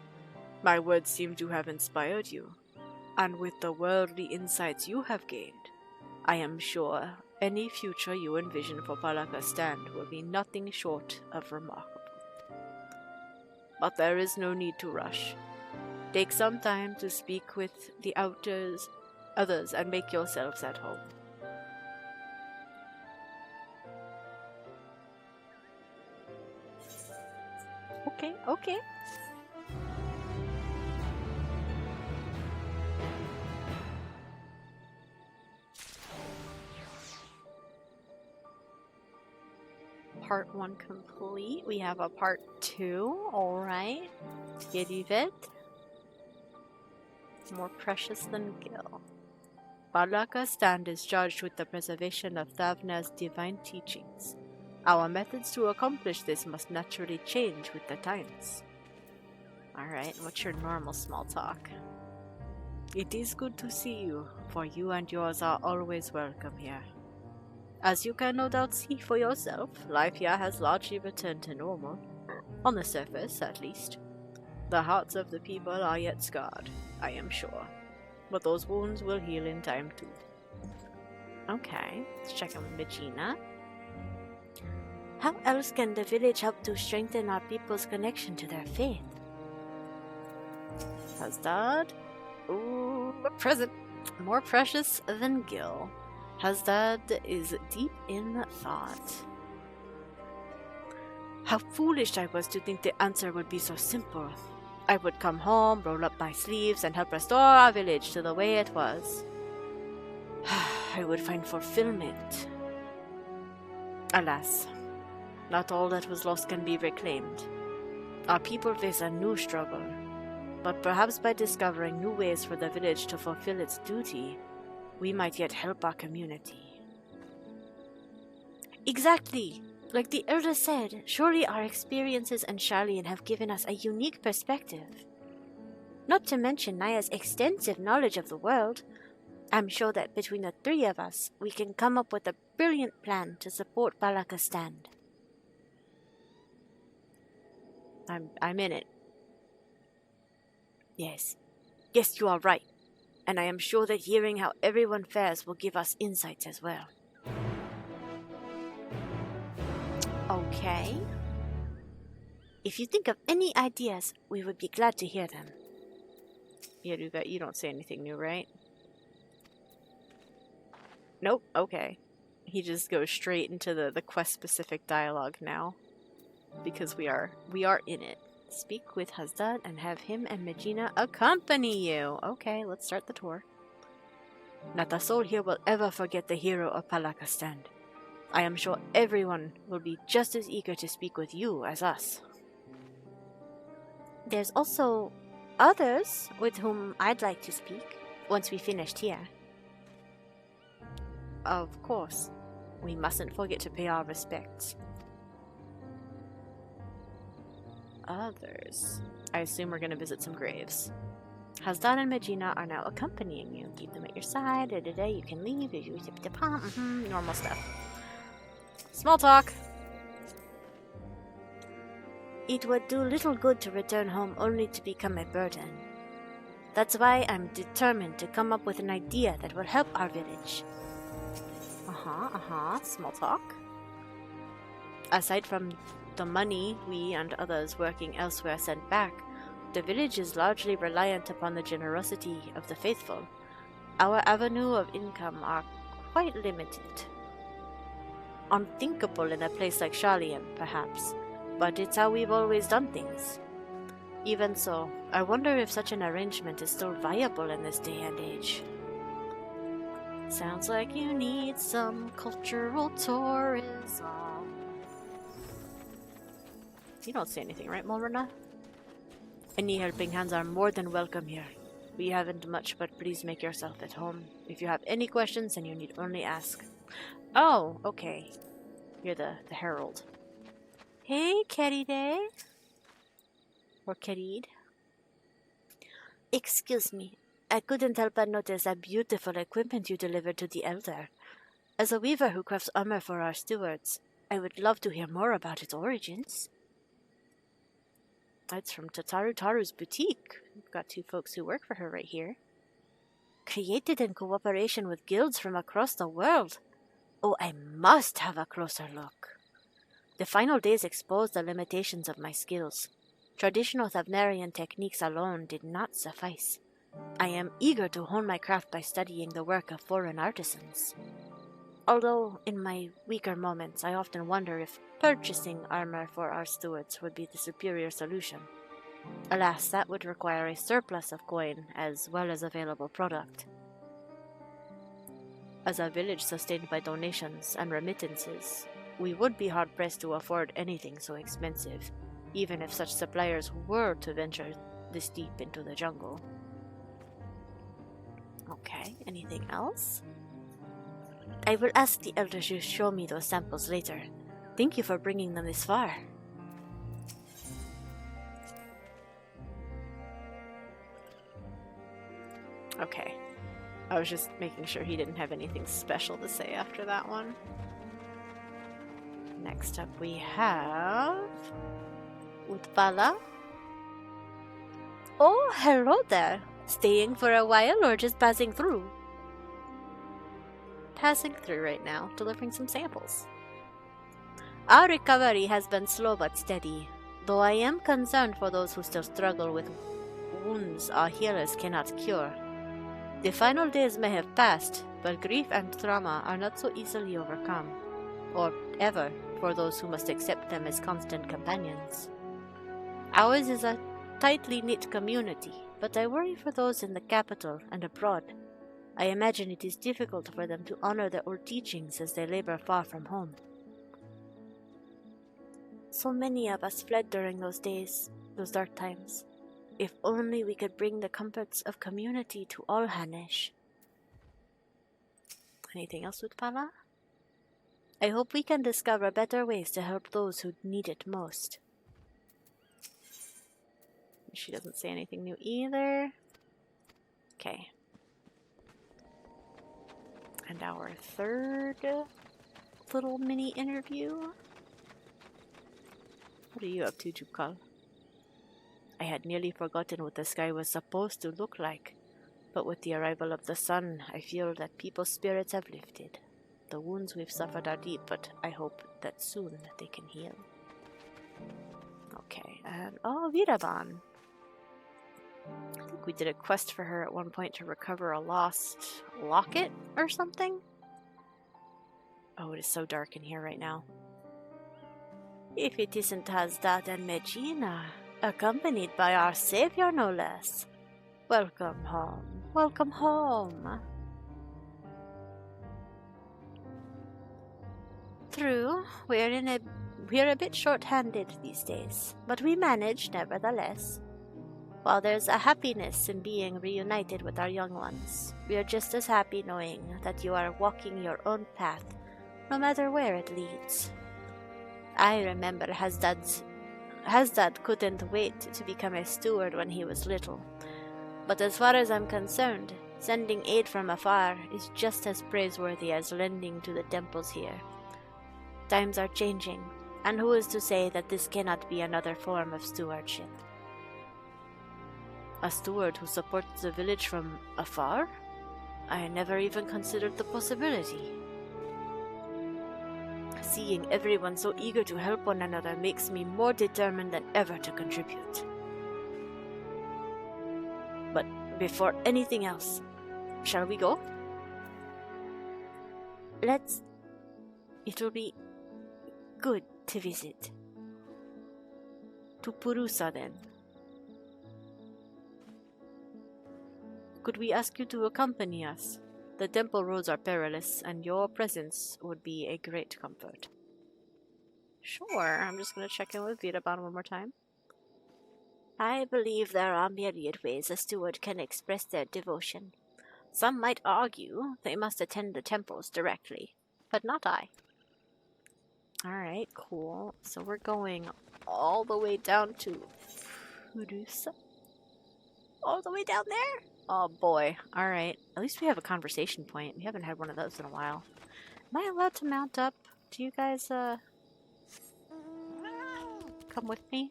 my words seem to have inspired you, and with the worldly insights you have gained, I am sure any future you envision for Balakastan will be nothing short of remarkable. But there is no need to rush. Take some time to speak with the others and make yourselves at home. Okay. Part 1 complete. We have a part 2. Alright. Gedivet. More precious than gil. Balakastan is charged with the preservation of Thavnair's divine teachings. Our methods to accomplish this must naturally change with the times. Alright, what's your normal small talk? It is good to see you, for you and yours are always welcome here. As you can no doubt see for yourself, life here has largely returned to normal. On the surface, at least. The hearts of the people are yet scarred, I am sure. But those wounds will heal in time too. Okay, let's check in with Regina. How else can the village help to strengthen our people's connection to their faith? Hazdad? Ooh, present. More precious than gil. Hazdad is deep in thought. How foolish I was to think the answer would be so simple. I would come home, roll up my sleeves, and help restore our village to the way it was. I would find fulfillment. Alas, not all that was lost can be reclaimed. Our people face a new struggle, but perhaps by discovering new ways for the village to fulfill its duty, we might yet help our community. Exactly! Like the elder said, surely our experiences in Sharlayan have given us a unique perspective. Not to mention Naya's extensive knowledge of the world. I'm sure that between the three of us, we can come up with a brilliant plan to support Balakastan. I'm in it. Yes, you are right. And I am sure that hearing how everyone fares will give us insights as well. Okay. If you think of any ideas, we would be glad to hear them. Yeah, you don't say anything new, right? Nope, okay. He just goes straight into the quest-specific dialogue now. Because we are in it. Speak with Hazdad and have him and Regina accompany you. Okay, let's start the tour. Not a soul here will ever forget the hero of Balakastan. I am sure everyone will be just as eager to speak with you as us. There's also others with whom I'd like to speak once we finished here. Of course. we mustn't forget to pay our respects. Others. I assume we're going to visit some graves. Hasdan and Megina are now accompanying you. Keep them at your side. You can leave. Normal stuff. Small talk. It would do little good to return home only to become a burden. That's why I'm determined to come up with an idea that will help our village. Small talk. Aside from the money we and others working elsewhere send back, the village is largely reliant upon the generosity of the faithful. Our avenue of income are quite limited. Unthinkable in a place like Sharlayan, perhaps, but it's how we've always done things. Even so, I wonder if such an arrangement is still viable in this day and age. Sounds like you need some cultural tourism. You don't say anything, right, Molrina? Any helping hands are more than welcome here. We haven't much, but please make yourself at home. If you have any questions, then you need only ask. Oh, okay. You're the herald. Hey, Keride. Or Kerid. Excuse me. I couldn't help but notice that beautiful equipment you delivered to the Elder. As a weaver who crafts armor for our stewards, I would love to hear more about its origins. It's from Taru's boutique. We've got 2 folks who work for her right here. Created in cooperation with guilds from across the world. Oh, I must have a closer look. The final days exposed the limitations of my skills. Traditional Thavnairan techniques alone did not suffice. I am eager to hone my craft by studying the work of foreign artisans. Although, in my weaker moments, I often wonder if purchasing armor for our stewards would be the superior solution. Alas, that would require a surplus of coin as well as available product. As a village sustained by donations and remittances, we would be hard-pressed to afford anything so expensive, even if such suppliers were to venture this deep into the jungle. Okay, anything else? I will ask the Elder to show me those samples later. Thank you for bringing them this far. Okay. I was just making sure he didn't have anything special to say after that one. Next up we have... Utpala. Oh, hello there. Staying for a while or just passing through? Passing through right now, delivering some samples. Our recovery has been slow but steady, though I am concerned for those who still struggle with wounds our healers cannot cure. The final days may have passed, but grief and trauma are not so easily overcome, or ever for those who must accept them as constant companions. Ours is a tightly knit community, but I worry for those in the capital and abroad. I imagine it is difficult for them to honor their old teachings as they labor far from home. So many of us fled during those days, those dark times. If only we could bring the comforts of community to all Hanesh. Anything else with Pala? I hope we can discover better ways to help those who need it most. She doesn't say anything new either. Okay. And our third little mini interview. What are you up to, Jukal? I had nearly forgotten what the sky was supposed to look like, but with the arrival of the sun, I feel that people's spirits have lifted. The wounds we've suffered are deep, but I hope that soon they can heal. Okay, and oh, Viraban. I think we did a quest for her at one point to recover a lost locket or something. Oh, it is so dark in here right now. If it isn't Hasdat and Megina, accompanied by our savior no less. Welcome home. Welcome home. True, we're a bit short-handed these days, but we manage nevertheless. While there's a happiness in being reunited with our young ones, we are just as happy knowing that you are walking your own path, no matter where it leads. I remember Hasdad couldn't wait to become a steward when he was little. But as far as I'm concerned, sending aid from afar is just as praiseworthy as lending to the temples here. Times are changing, and who is to say that this cannot be another form of stewardship? A steward who supports the village from afar? I never even considered the possibility. Seeing everyone so eager to help one another makes me more determined than ever to contribute. But before anything else, shall we go? Let's. It will be good to visit. To Purusa, then. Could we ask you to accompany us? The temple roads are perilous, and your presence would be a great comfort. Sure, I'm just going to check in with Vitaban one more time. I believe there are myriad ways a steward can express their devotion. Some might argue they must attend the temples directly, but not I. Alright, cool. So we're going all the way down to Purusa? All the way down there? Oh boy. Alright. At least we have a conversation point. We haven't had one of those in a while. Am I allowed to mount up? Do you guys come with me?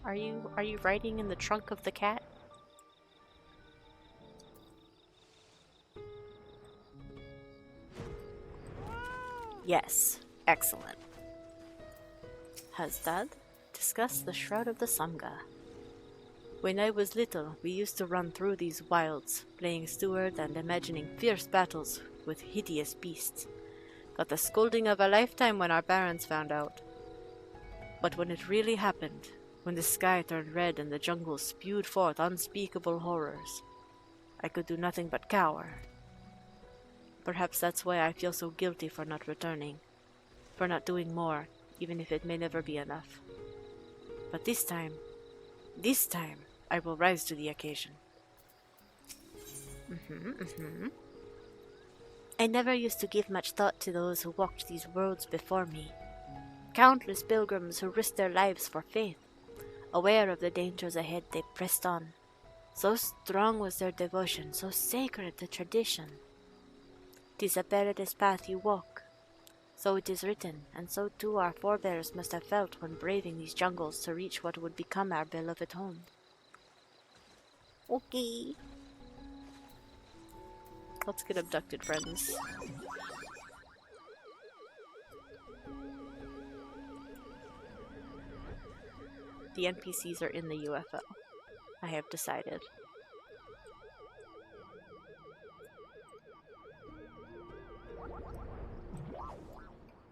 Are you riding in the trunk of the cat? Yes. Excellent. Hasdad, discuss the Shroud of the Sangha. When I was little, we used to run through these wilds, playing steward and imagining fierce battles with hideous beasts. Got the scolding of a lifetime when our parents found out. But when it really happened, when the sky turned red and the jungle spewed forth unspeakable horrors, I could do nothing but cower. Perhaps that's why I feel so guilty for not returning, for not doing more, even if it may never be enough. But this time, I will rise to the occasion. I never used to give much thought to those who walked these roads before me. Countless pilgrims who risked their lives for faith. Aware of the dangers ahead, they pressed on. So strong was their devotion, so sacred the tradition. 'Tis a perilous path you walk. So it is written, and so too our forebears must have felt when braving these jungles to reach what would become our beloved home. Okay. Let's get abducted, friends. The NPCs are in the UFO. I have decided.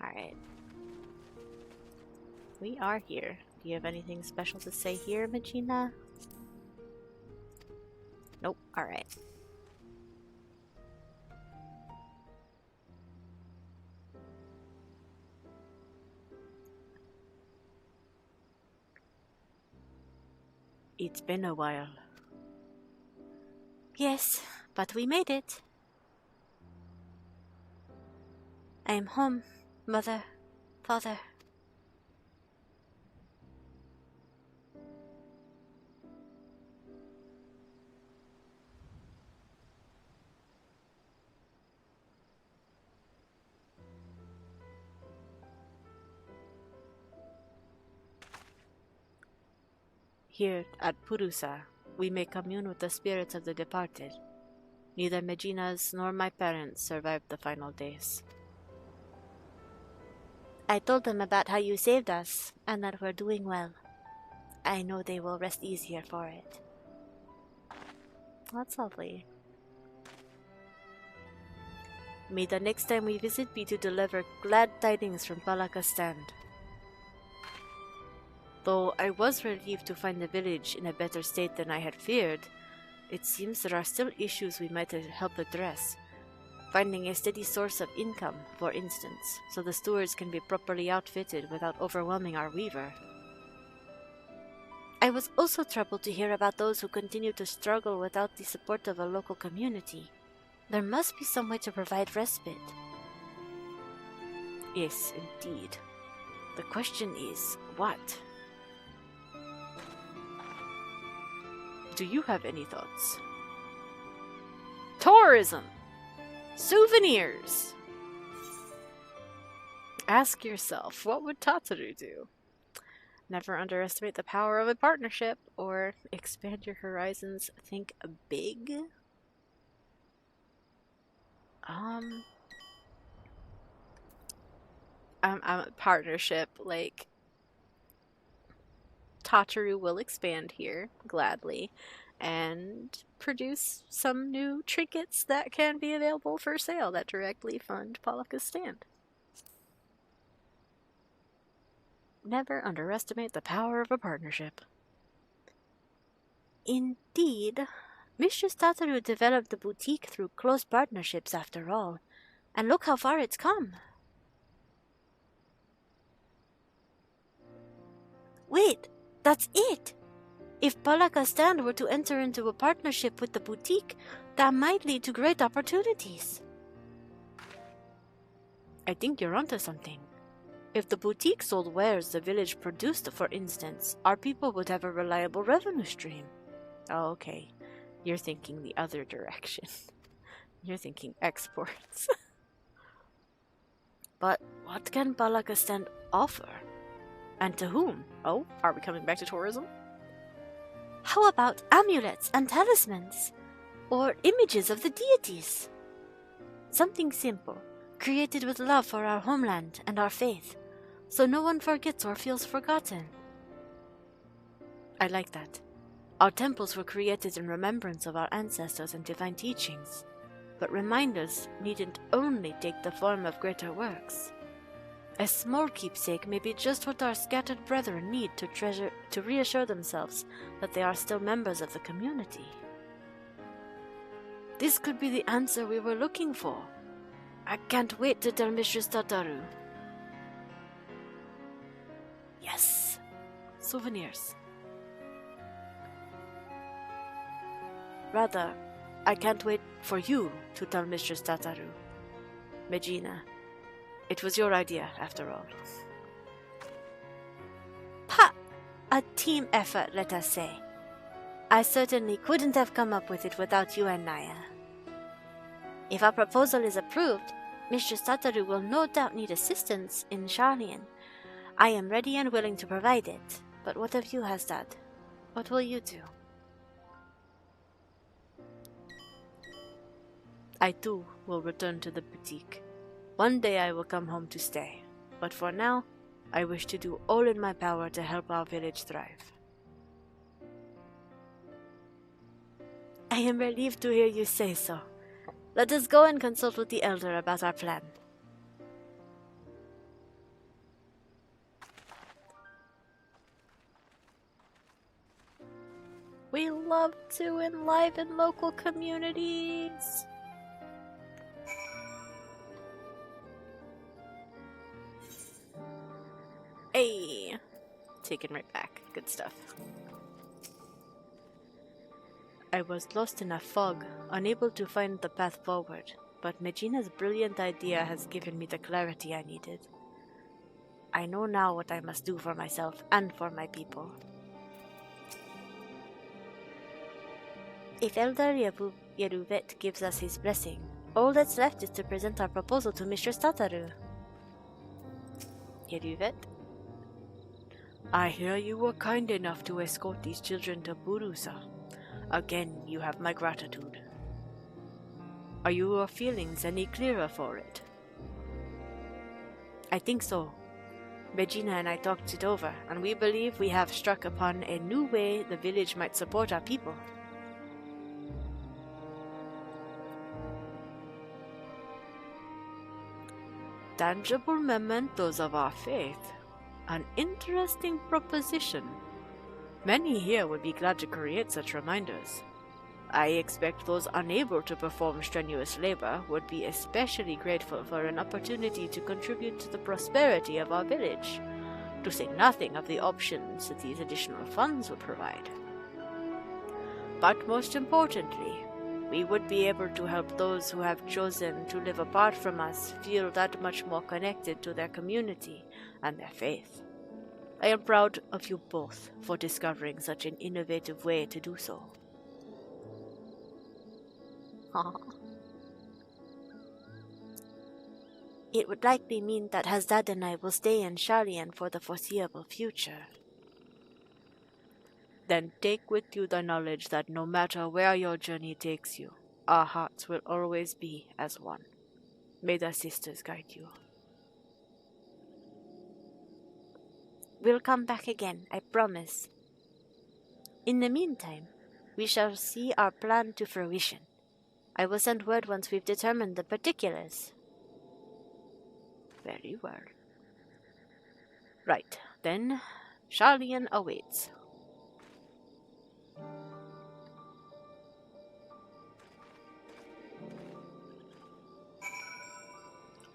Alright. We are here. Do you have anything special to say here, Magina? Nope. Alright. It's been a while. Yes, but we made it. I am home, Mother, Father. Here at Purusa, we may commune with the spirits of the departed. Neither Megina's nor my parents survived the final days. I told them about how you saved us, and that we're doing well. I know they will rest easier for it. That's lovely. May the next time we visit be to deliver glad tidings from Palakastan. Though I was relieved to find the village in a better state than I had feared, it seems there are still issues we might help address. Finding a steady source of income, for instance, so the stewards can be properly outfitted without overwhelming our weaver. I was also troubled to hear about those who continue to struggle without the support of a local community. There must be some way to provide respite. Yes, indeed. The question is, what? Do you have any thoughts? Tourism! Souvenirs! Ask yourself, what would Tataru do? Never underestimate the power of a partnership, or expand your horizons, think big. Partnership, like, Tataru will expand here, gladly, and produce some new trinkets that can be available for sale that directly fund Polika's stand. Never underestimate the power of a partnership. Indeed. Mistress Tataru developed the boutique through close partnerships after all, and look how far it's come. Wait, that's it! If Polika's stand were to enter into a partnership with the boutique, that might lead to great opportunities. I think you're onto something. If the boutique sold wares the village produced, for instance, our people would have a reliable revenue stream. Oh, okay. You're thinking the other direction. You're thinking exports. But what can Polika's stand offer? And to whom? Oh, are we coming back to tourism? How about amulets and talismans? Or images of the deities? Something simple, created with love for our homeland and our faith, so no one forgets or feels forgotten. I like that. Our temples were created in remembrance of our ancestors and divine teachings, but reminders needn't only take the form of greater works. A small keepsake may be just what our scattered brethren need to reassure themselves that they are still members of the community. This could be the answer we were looking for. I can't wait to tell Mistress Tataru. Yes, souvenirs. Rather, I can't wait for you to tell Mistress Tataru. Megina, it was your idea, after all. Ha! A team effort, let us say. I certainly couldn't have come up with it without you and Naya. If our proposal is approved, Mistress Tataru will no doubt need assistance in Sharlayan. I am ready and willing to provide it, but what of you, Hasdad? What will you do? I too will return to the boutique. One day I will come home to stay, but for now, I wish to do all in my power to help our village thrive. I am relieved to hear you say so. Let us go and consult with the elder about our plan. We love to enliven local communities. Hey, taken right back. Good stuff. I was lost in a fog, unable to find the path forward, but Megina's brilliant idea has given me the clarity I needed. I know now what I must do for myself and for my people. If Elder Yeruvet gives us his blessing, all that's left is to present our proposal to Mistress Tataru. Yeruvet? I hear you were kind enough to escort these children to Burusa. Again, you have my gratitude. Are your feelings any clearer for it? I think so. Regina and I talked it over, and we believe we have struck upon a new way the village might support our people. Tangible mementos of our faith. An interesting proposition. Many here would be glad to create such reminders. I expect those unable to perform strenuous labor would be especially grateful for an opportunity to contribute to the prosperity of our village, to say nothing of the options that these additional funds would provide. But most importantly, we would be able to help those who have chosen to live apart from us feel that much more connected to their community and their faith. I am proud of you both for discovering such an innovative way to do so. It would likely mean that Hazdad and I will stay in Sharlayan for the foreseeable future. Then take with you the knowledge that no matter where your journey takes you, our hearts will always be as one. May the sisters guide you. We'll come back again, I promise. In the meantime, we shall see our plan to fruition. I will send word once we've determined the particulars. Very well. Right, then, Sharlayan awaits.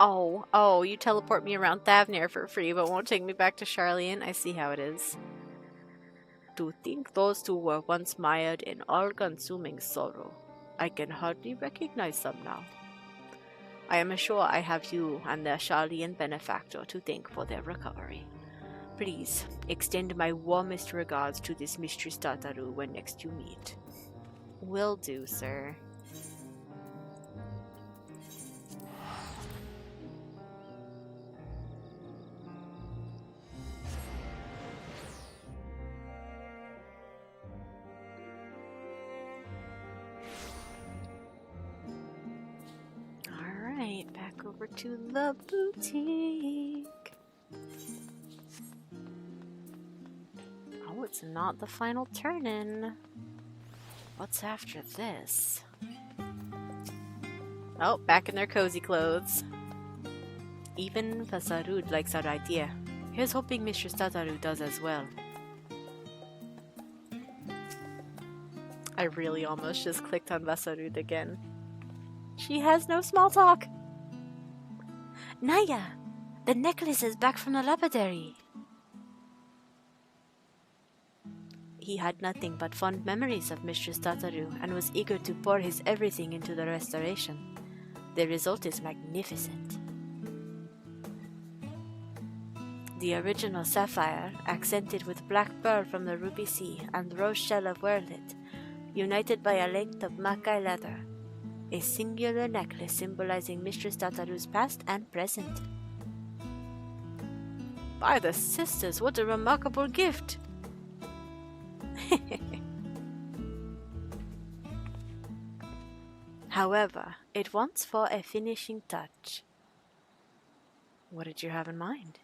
Oh, you teleport me around Thavnair for free, but won't take me back to Sharlayan? I see how it is. To think those two were once mired in all-consuming sorrow. I can hardly recognize them now. I am sure I have you and their Sharlayan benefactor to thank for their recovery. Please, extend my warmest regards to this Mistress Tataru when next you meet. Will do, sir. Back over to the boutique. Oh, it's not the final turn-in. What's after this? Oh, back in their cozy clothes. Even Vasarud likes our idea. Here's hoping Mistress Tataru does as well. I really almost just clicked on Vasarud again. She has no small talk. Naya, the necklace is back from the lapidary. He had nothing but fond memories of Mistress Tataru and was eager to pour his everything into the restoration. The result is magnificent. The original sapphire, accented with black pearl from the ruby sea and rose shell of Werlit, united by a length of Makai leather. A singular necklace symbolizing Mistress Tataru's past and present. By the sisters, what a remarkable gift! However, it wants for a finishing touch. What did you have in mind?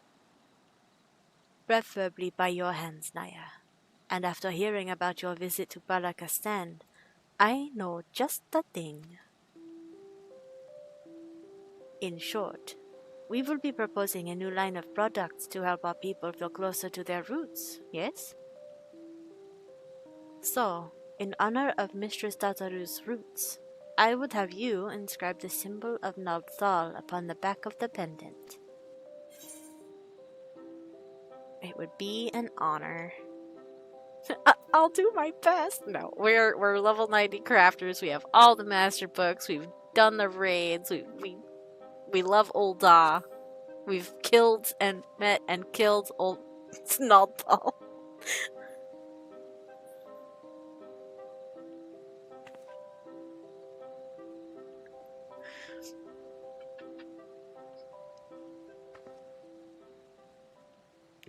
Preferably by your hands, Naya. And after hearing about your visit to Balakastan, I know just the thing. In short, we will be proposing a new line of products to help our people feel closer to their roots, yes? So, in honor of Mistress Tataru's roots, I would have you inscribe the symbol of Nalthal upon the back of the pendant. It would be an honor. I'll do my best. No, we're level 90 crafters. We have all the master books. We've done the raids. We love Old Da. We've killed and met and killed Old Snaldball.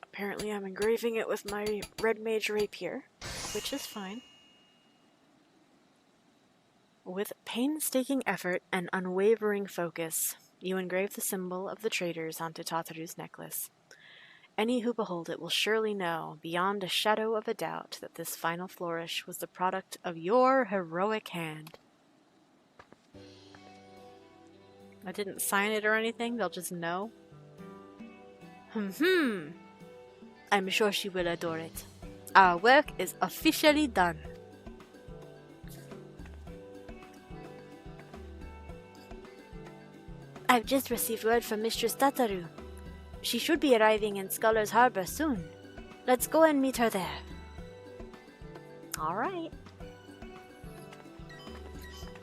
Apparently I'm engraving it with my red mage rapier, which is fine. With painstaking effort and unwavering focus, you engrave the symbol of the traders onto Tataru's necklace. Any who behold it will surely know, beyond a shadow of a doubt, that this final flourish was the product of your heroic hand. I didn't sign it or anything, they'll just know. I'm sure she will adore it. Our work is officially done. I've just received word from Mistress Tataru. She should be arriving in Scholar's Harbor soon. Let's go and meet her there. Alright.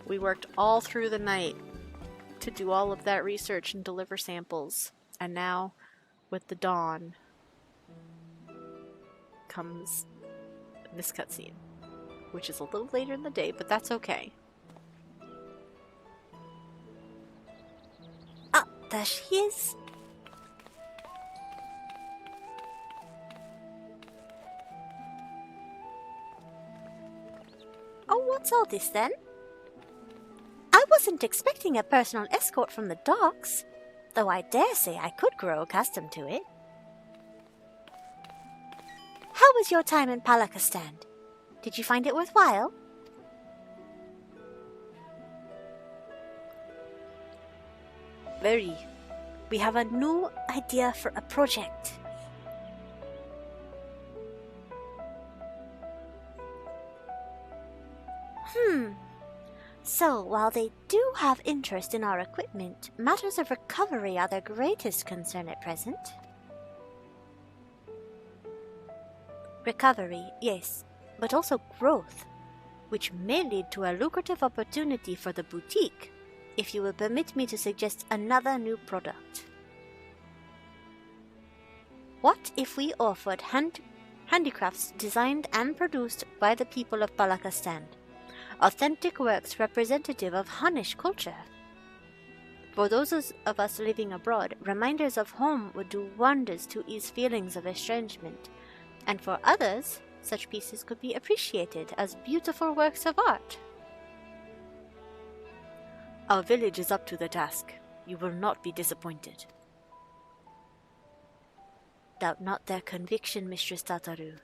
We worked all through the night to do all of that research and deliver samples. And now, with the dawn, comes this cutscene, which is a little later in the day, but that's okay. Ah, there she is. Oh, what's all this then? I wasn't expecting a personal escort from the docks, though I dare say I could grow accustomed to it. How was your time in Palakistan? Did you find it worthwhile? Very. We have a new idea for a project. So, while they do have interest in our equipment, matters of recovery are their greatest concern at present. Recovery, yes, but also growth, which may lead to a lucrative opportunity for the boutique, if you will permit me to suggest another new product. What if we offered handicrafts designed and produced by the people of Palakistan? Authentic works representative of Hunnish culture. For those of us living abroad, reminders of home would do wonders to ease feelings of estrangement, and for others, such pieces could be appreciated as beautiful works of art. Our village is up to the task. You will not be disappointed. Doubt not their conviction, Mistress Tataru.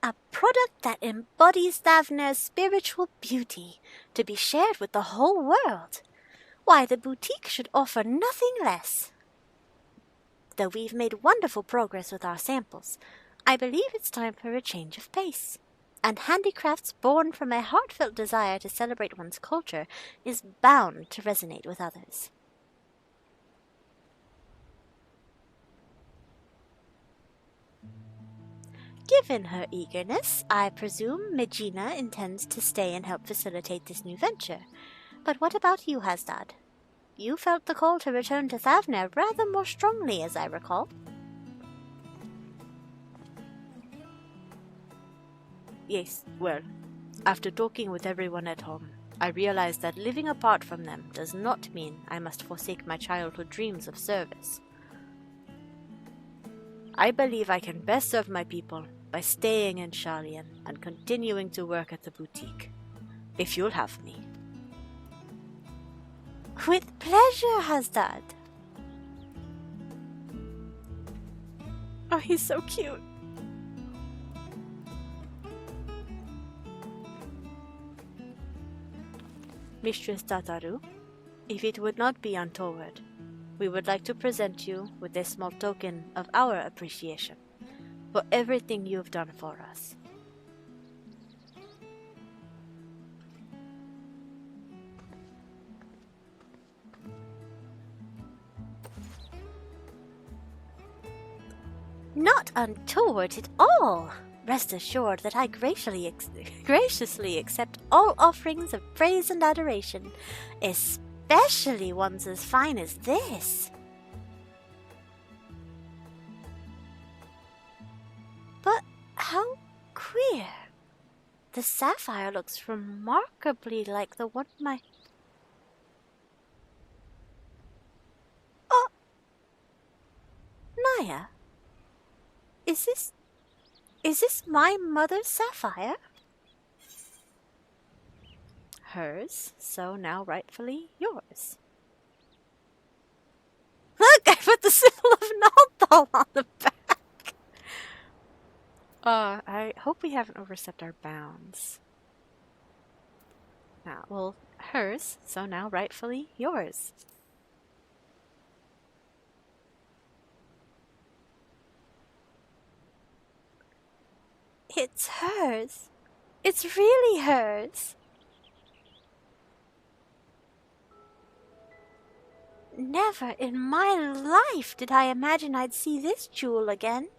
A product that embodies Thavnair's spiritual beauty, to be shared with the whole world. Why, the boutique should offer nothing less. Though we've made wonderful progress with our samples, I believe it's time for a change of pace. And handicrafts born from a heartfelt desire to celebrate one's culture is bound to resonate with others. Given her eagerness, I presume Megina intends to stay and help facilitate this new venture. But what about you, Hasdad? You felt the call to return to Thavnair rather more strongly, as I recall. Yes, well, after talking with everyone at home, I realized that living apart from them does not mean I must forsake my childhood dreams of service. I believe I can best serve my people by staying in Sharlayan and continuing to work at the boutique, if you'll have me. With pleasure, Hasdad. Oh, he's so cute. Mistress Tataru, if it would not be untoward, we would like to present you with a small token of our appreciation for everything you have done for us. Not untoward at all. Rest assured that I graciously accept all offerings of praise and adoration, especially ones as fine as this. But how queer. The sapphire looks remarkably like the one my... Oh! Naya? Is this my mother's sapphire? Hers, so now rightfully yours. Look, I put the symbol of Naldal on the back. I hope we haven't overstepped our bounds. Now, well, hers, so now rightfully yours. It's hers. It's really hers. never in my life did I imagine I'd see this jewel again.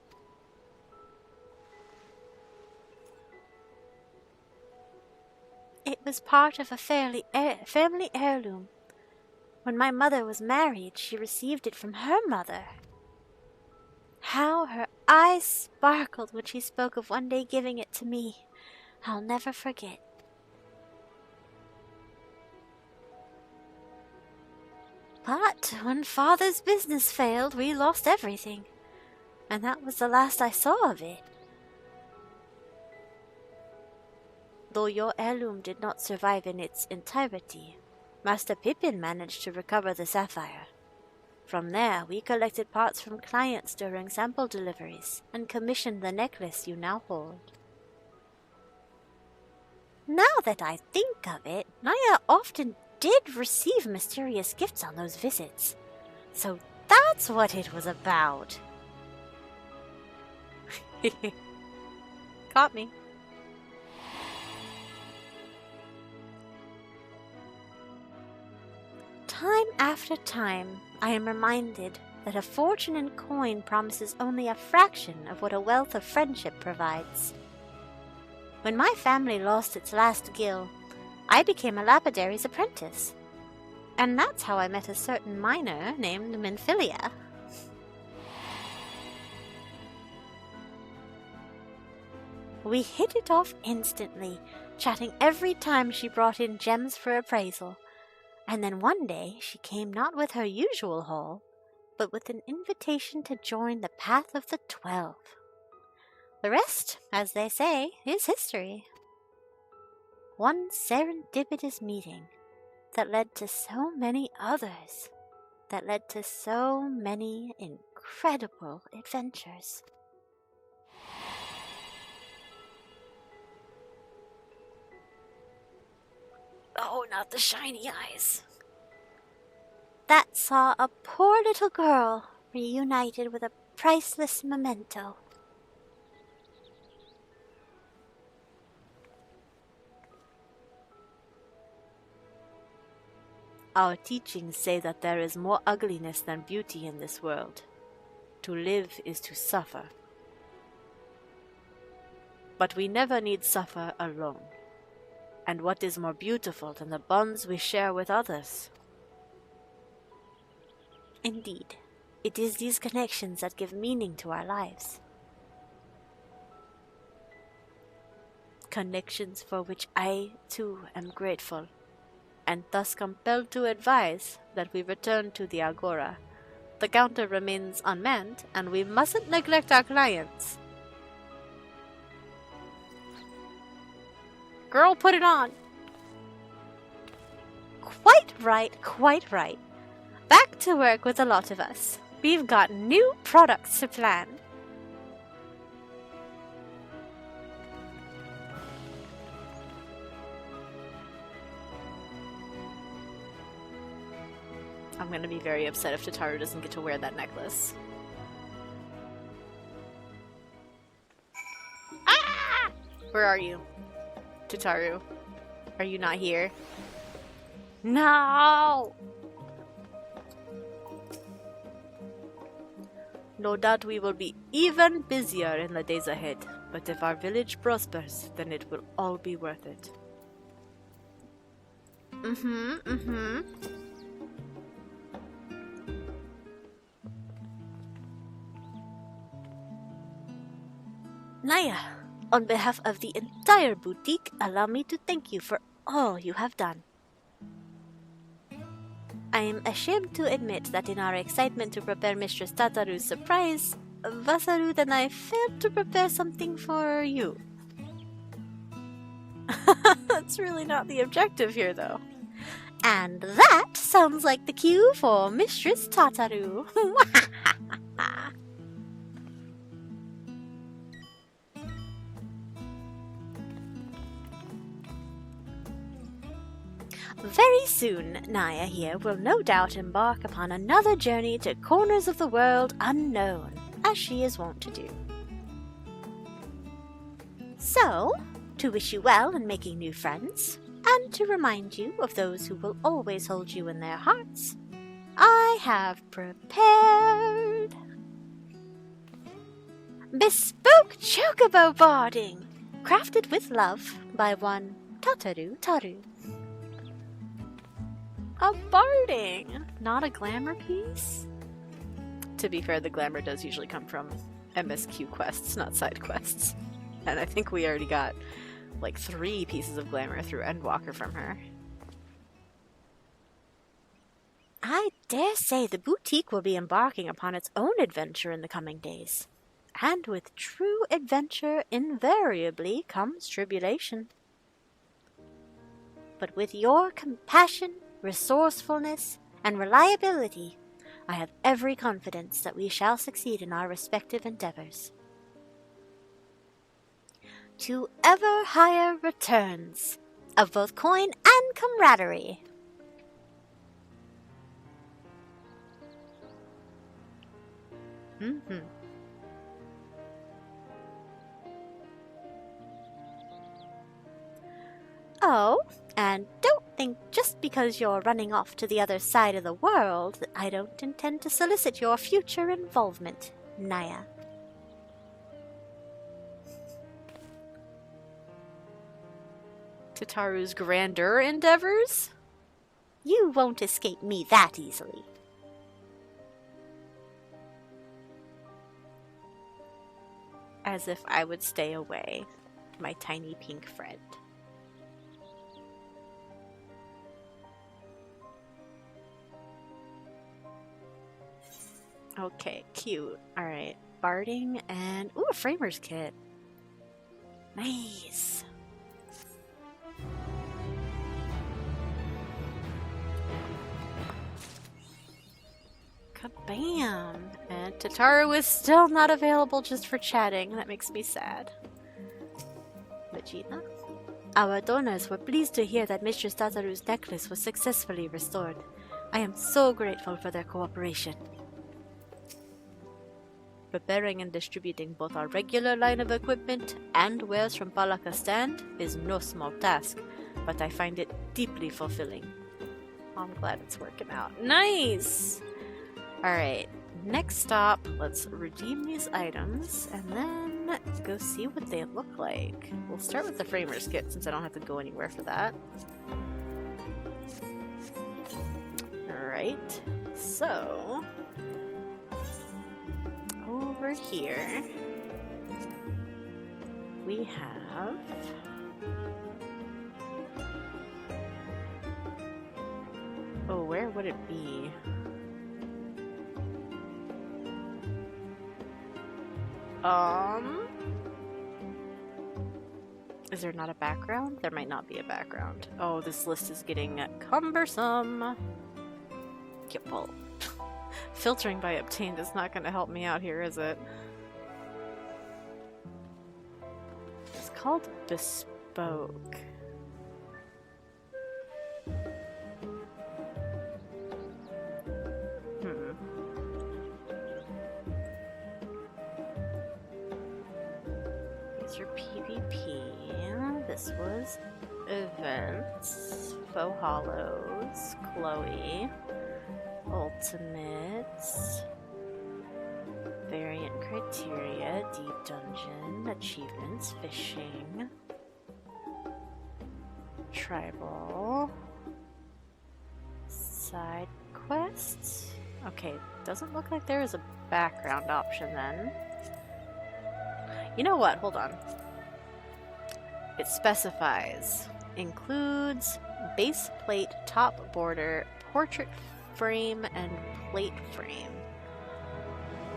It was part of a family heirloom. When my mother was married, she received it from her mother. How her eyes sparkled when she spoke of one day giving it to me, I'll never forget. But when Father's business failed, we lost everything, and that was the last I saw of it. Though your heirloom did not survive in its entirety, Master Pippin managed to recover the sapphire. From there, we collected parts from clients during sample deliveries and commissioned the necklace you now hold. Now that I think of it, Naya often did receive mysterious gifts on those visits. So that's what it was about. Caught me. Time after time, I am reminded that a fortune in coin promises only a fraction of what a wealth of friendship provides. When my family lost its last gil, I became a lapidary's apprentice. And that's how I met a certain miner named Minfilia. We hit it off instantly, chatting every time she brought in gems for appraisal. And then one day she came not with her usual haul, but with an invitation to join the Path of the 12. The rest, as they say, is history. One serendipitous meeting that led to so many others, that led to so many incredible adventures. Oh, not the shiny eyes. That saw a poor little girl reunited with a priceless memento. Our teachings say that there is more ugliness than beauty in this world. To live is to suffer. But we never need suffer alone. And what is more beautiful than the bonds we share with others? Indeed, it is these connections that give meaning to our lives. Connections for which I, too, am grateful, and thus compelled to advise that we return to the Agora. The counter remains unmanned, and we mustn't neglect our clients. Girl, put it on! Quite right, quite right. Back to work with a lot of us. We've got new products to plan. I'm gonna be very upset if Tataru doesn't get to wear that necklace. Ah! Where are you? Tataru, are you not here? No! No doubt we will be even busier in the days ahead, but if our village prospers, then it will all be worth it. Naya, on behalf of the entire boutique, allow me to thank you for all you have done. I am ashamed to admit that in our excitement to prepare Mistress Tataru's surprise, Vasarud and I failed to prepare something for you. That's really not the objective here, though. And that sounds like the cue for Mistress Tataru. Very soon, Naya here will no doubt embark upon another journey to corners of the world unknown, as she is wont to do. So, to wish you well in making new friends, and to remind you of those who will always hold you in their hearts, I have prepared Bespoke Chocobo Barding, crafted with love by one Tataru Taru. A barding, not a glamour piece? To be fair, the glamour does usually come from MSQ quests, not side quests. And I think we already got like 3 pieces of glamour through Endwalker from her. I dare say the boutique will be embarking upon its own adventure in the coming days. And with true adventure invariably comes tribulation. But with your compassion, resourcefulness, and reliability, I have every confidence that we shall succeed in our respective endeavors. To ever higher returns of both coin and camaraderie. Oh, and don't think just because you're running off to the other side of the world that I don't intend to solicit your future involvement, Naya. Tataru's grandeur endeavors? You won't escape me that easily. As if I would stay away, my tiny pink friend. Okay, cute. Alright, barding and... ooh, a framer's kit. Nice. Kabam! And Tataru is still not available just for chatting. That makes me sad. Vegeta? Our donors were pleased to hear that Mistress Tataru's necklace was successfully restored. I am so grateful for their cooperation. Preparing and distributing both our regular line of equipment and wares from Palaka Stand is no small task, but I find it deeply fulfilling. I'm glad it's working out. Nice! Alright, next stop, let's redeem these items, and then go see what they look like. We'll start with the framer's kit, since I don't have to go anywhere for that. Alright, so... over here, we have... oh, where would it be? Is there not a background? There might not be a background. Oh, this list is getting cumbersome. Yep, well, filtering by obtained is not going to help me out here, is it? It's called Bespoke. These are PvP. This was events. Faux Hollows. Chloe. Ultimates. Variant criteria. Deep dungeon. Achievements. Fishing. Tribal. Side quests. Okay, doesn't look like there is a background option then. You know what? Hold on. It specifies. Includes base plate, top border, portrait frame, and plate frame.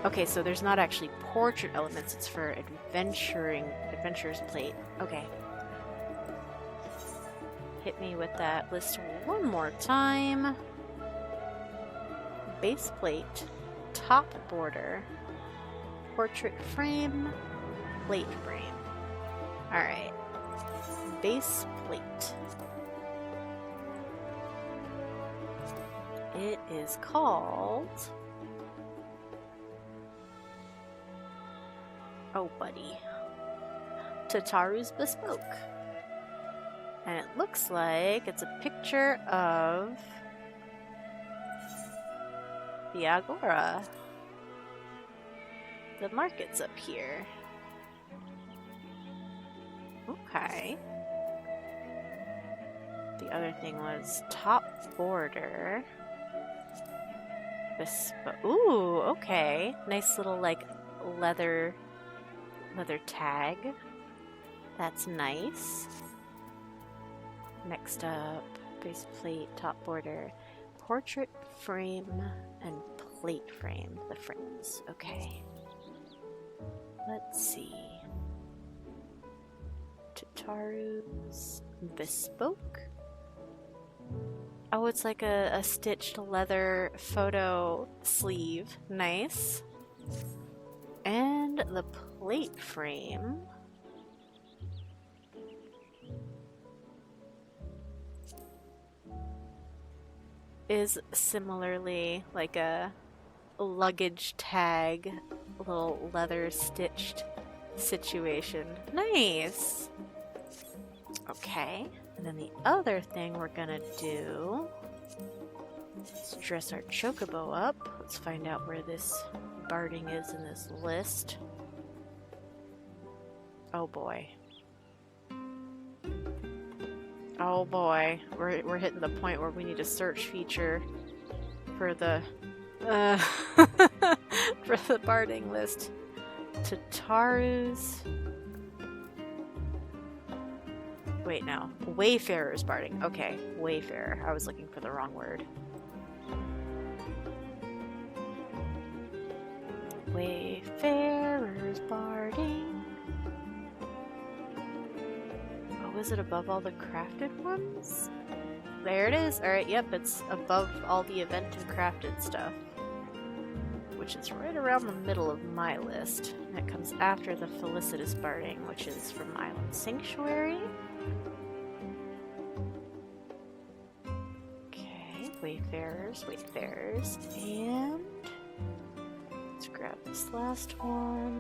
Okay, so there's not actually portrait elements. It's for adventurer's plate. Okay. Hit me with that list one more time. Base plate, top border, portrait frame, plate frame. Alright. Base plate. It is called... oh, buddy. Tataru's Bespoke. And it looks like it's a picture of The Agora. The market's up here. Okay. The other thing was top border. Bespoke. Ooh, okay. Nice little like leather tag. That's nice. Next up, base plate, top border, portrait frame, and plate frame. The frames. Okay. Let's see. Tataru's Bespoke. Oh, it's like a stitched leather photo sleeve. Nice. And the plate frame. Is similarly like a luggage tag, little leather stitched situation. Nice! Okay, and then the other thing we're gonna do is dress our chocobo up. Let's find out where this Barding is in this list. Oh boy. Oh boy, we're hitting the point where we need a search feature for the for the Barding list. Tataru's. Wait, no. Wayfarer's Barding. Okay, Wayfarer. I was looking for the wrong word. Wayfarer's Barding. Was it above all the crafted ones? There it is. Alright, yep, it's above all the event and crafted stuff. Which is right around the middle of my list. And it comes after the Felicitous Barding, which is from Island Sanctuary. Okay, Wayfarers. And let's grab this last one.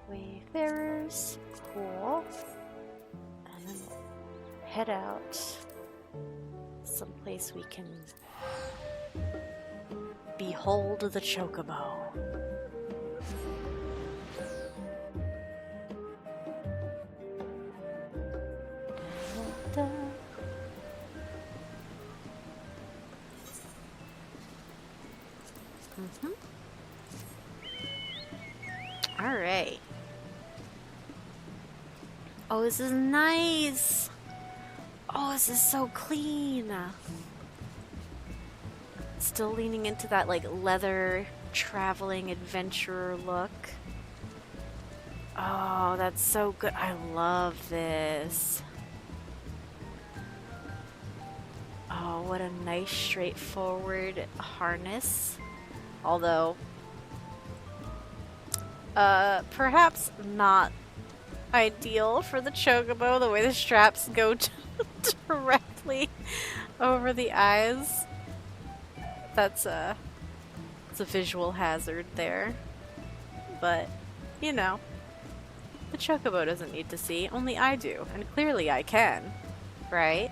Wayfarers. Cool. Head out someplace we can behold the chocobo. Da, da. All right. Oh, this is nice. Oh, this is so clean. Still leaning into that like leather traveling adventurer look. Oh, that's so good. I love this. Oh, what a nice straightforward harness. Although perhaps not ideal for the chocobo, the way the straps go directly over the eyes. It's a visual hazard there. But, you know, the chocobo doesn't need to see, only I do, and clearly I can, right?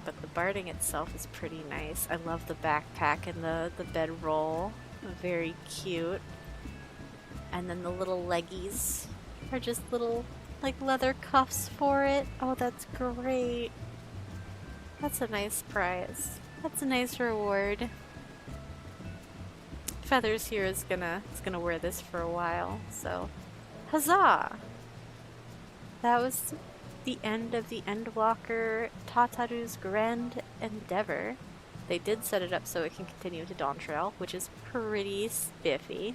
But the Barding itself is pretty nice. I love the backpack and the bedroll. Very cute. And then the little leggies are just little, like, leather cuffs for it. Oh, that's great. That's a nice prize. That's a nice reward. Feathers here is gonna wear this for a while, so huzzah! That was the end of the Endwalker Tataru's grand endeavor. They did set it up so it can continue to Dawn Trail, which is pretty spiffy.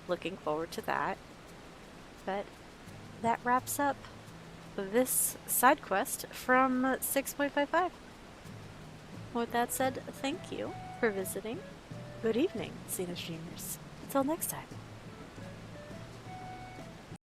Looking forward to that. But that wraps up this side quest from 6.55. With that said, thank you for visiting. Good evening, Sina Streamers. Until next time.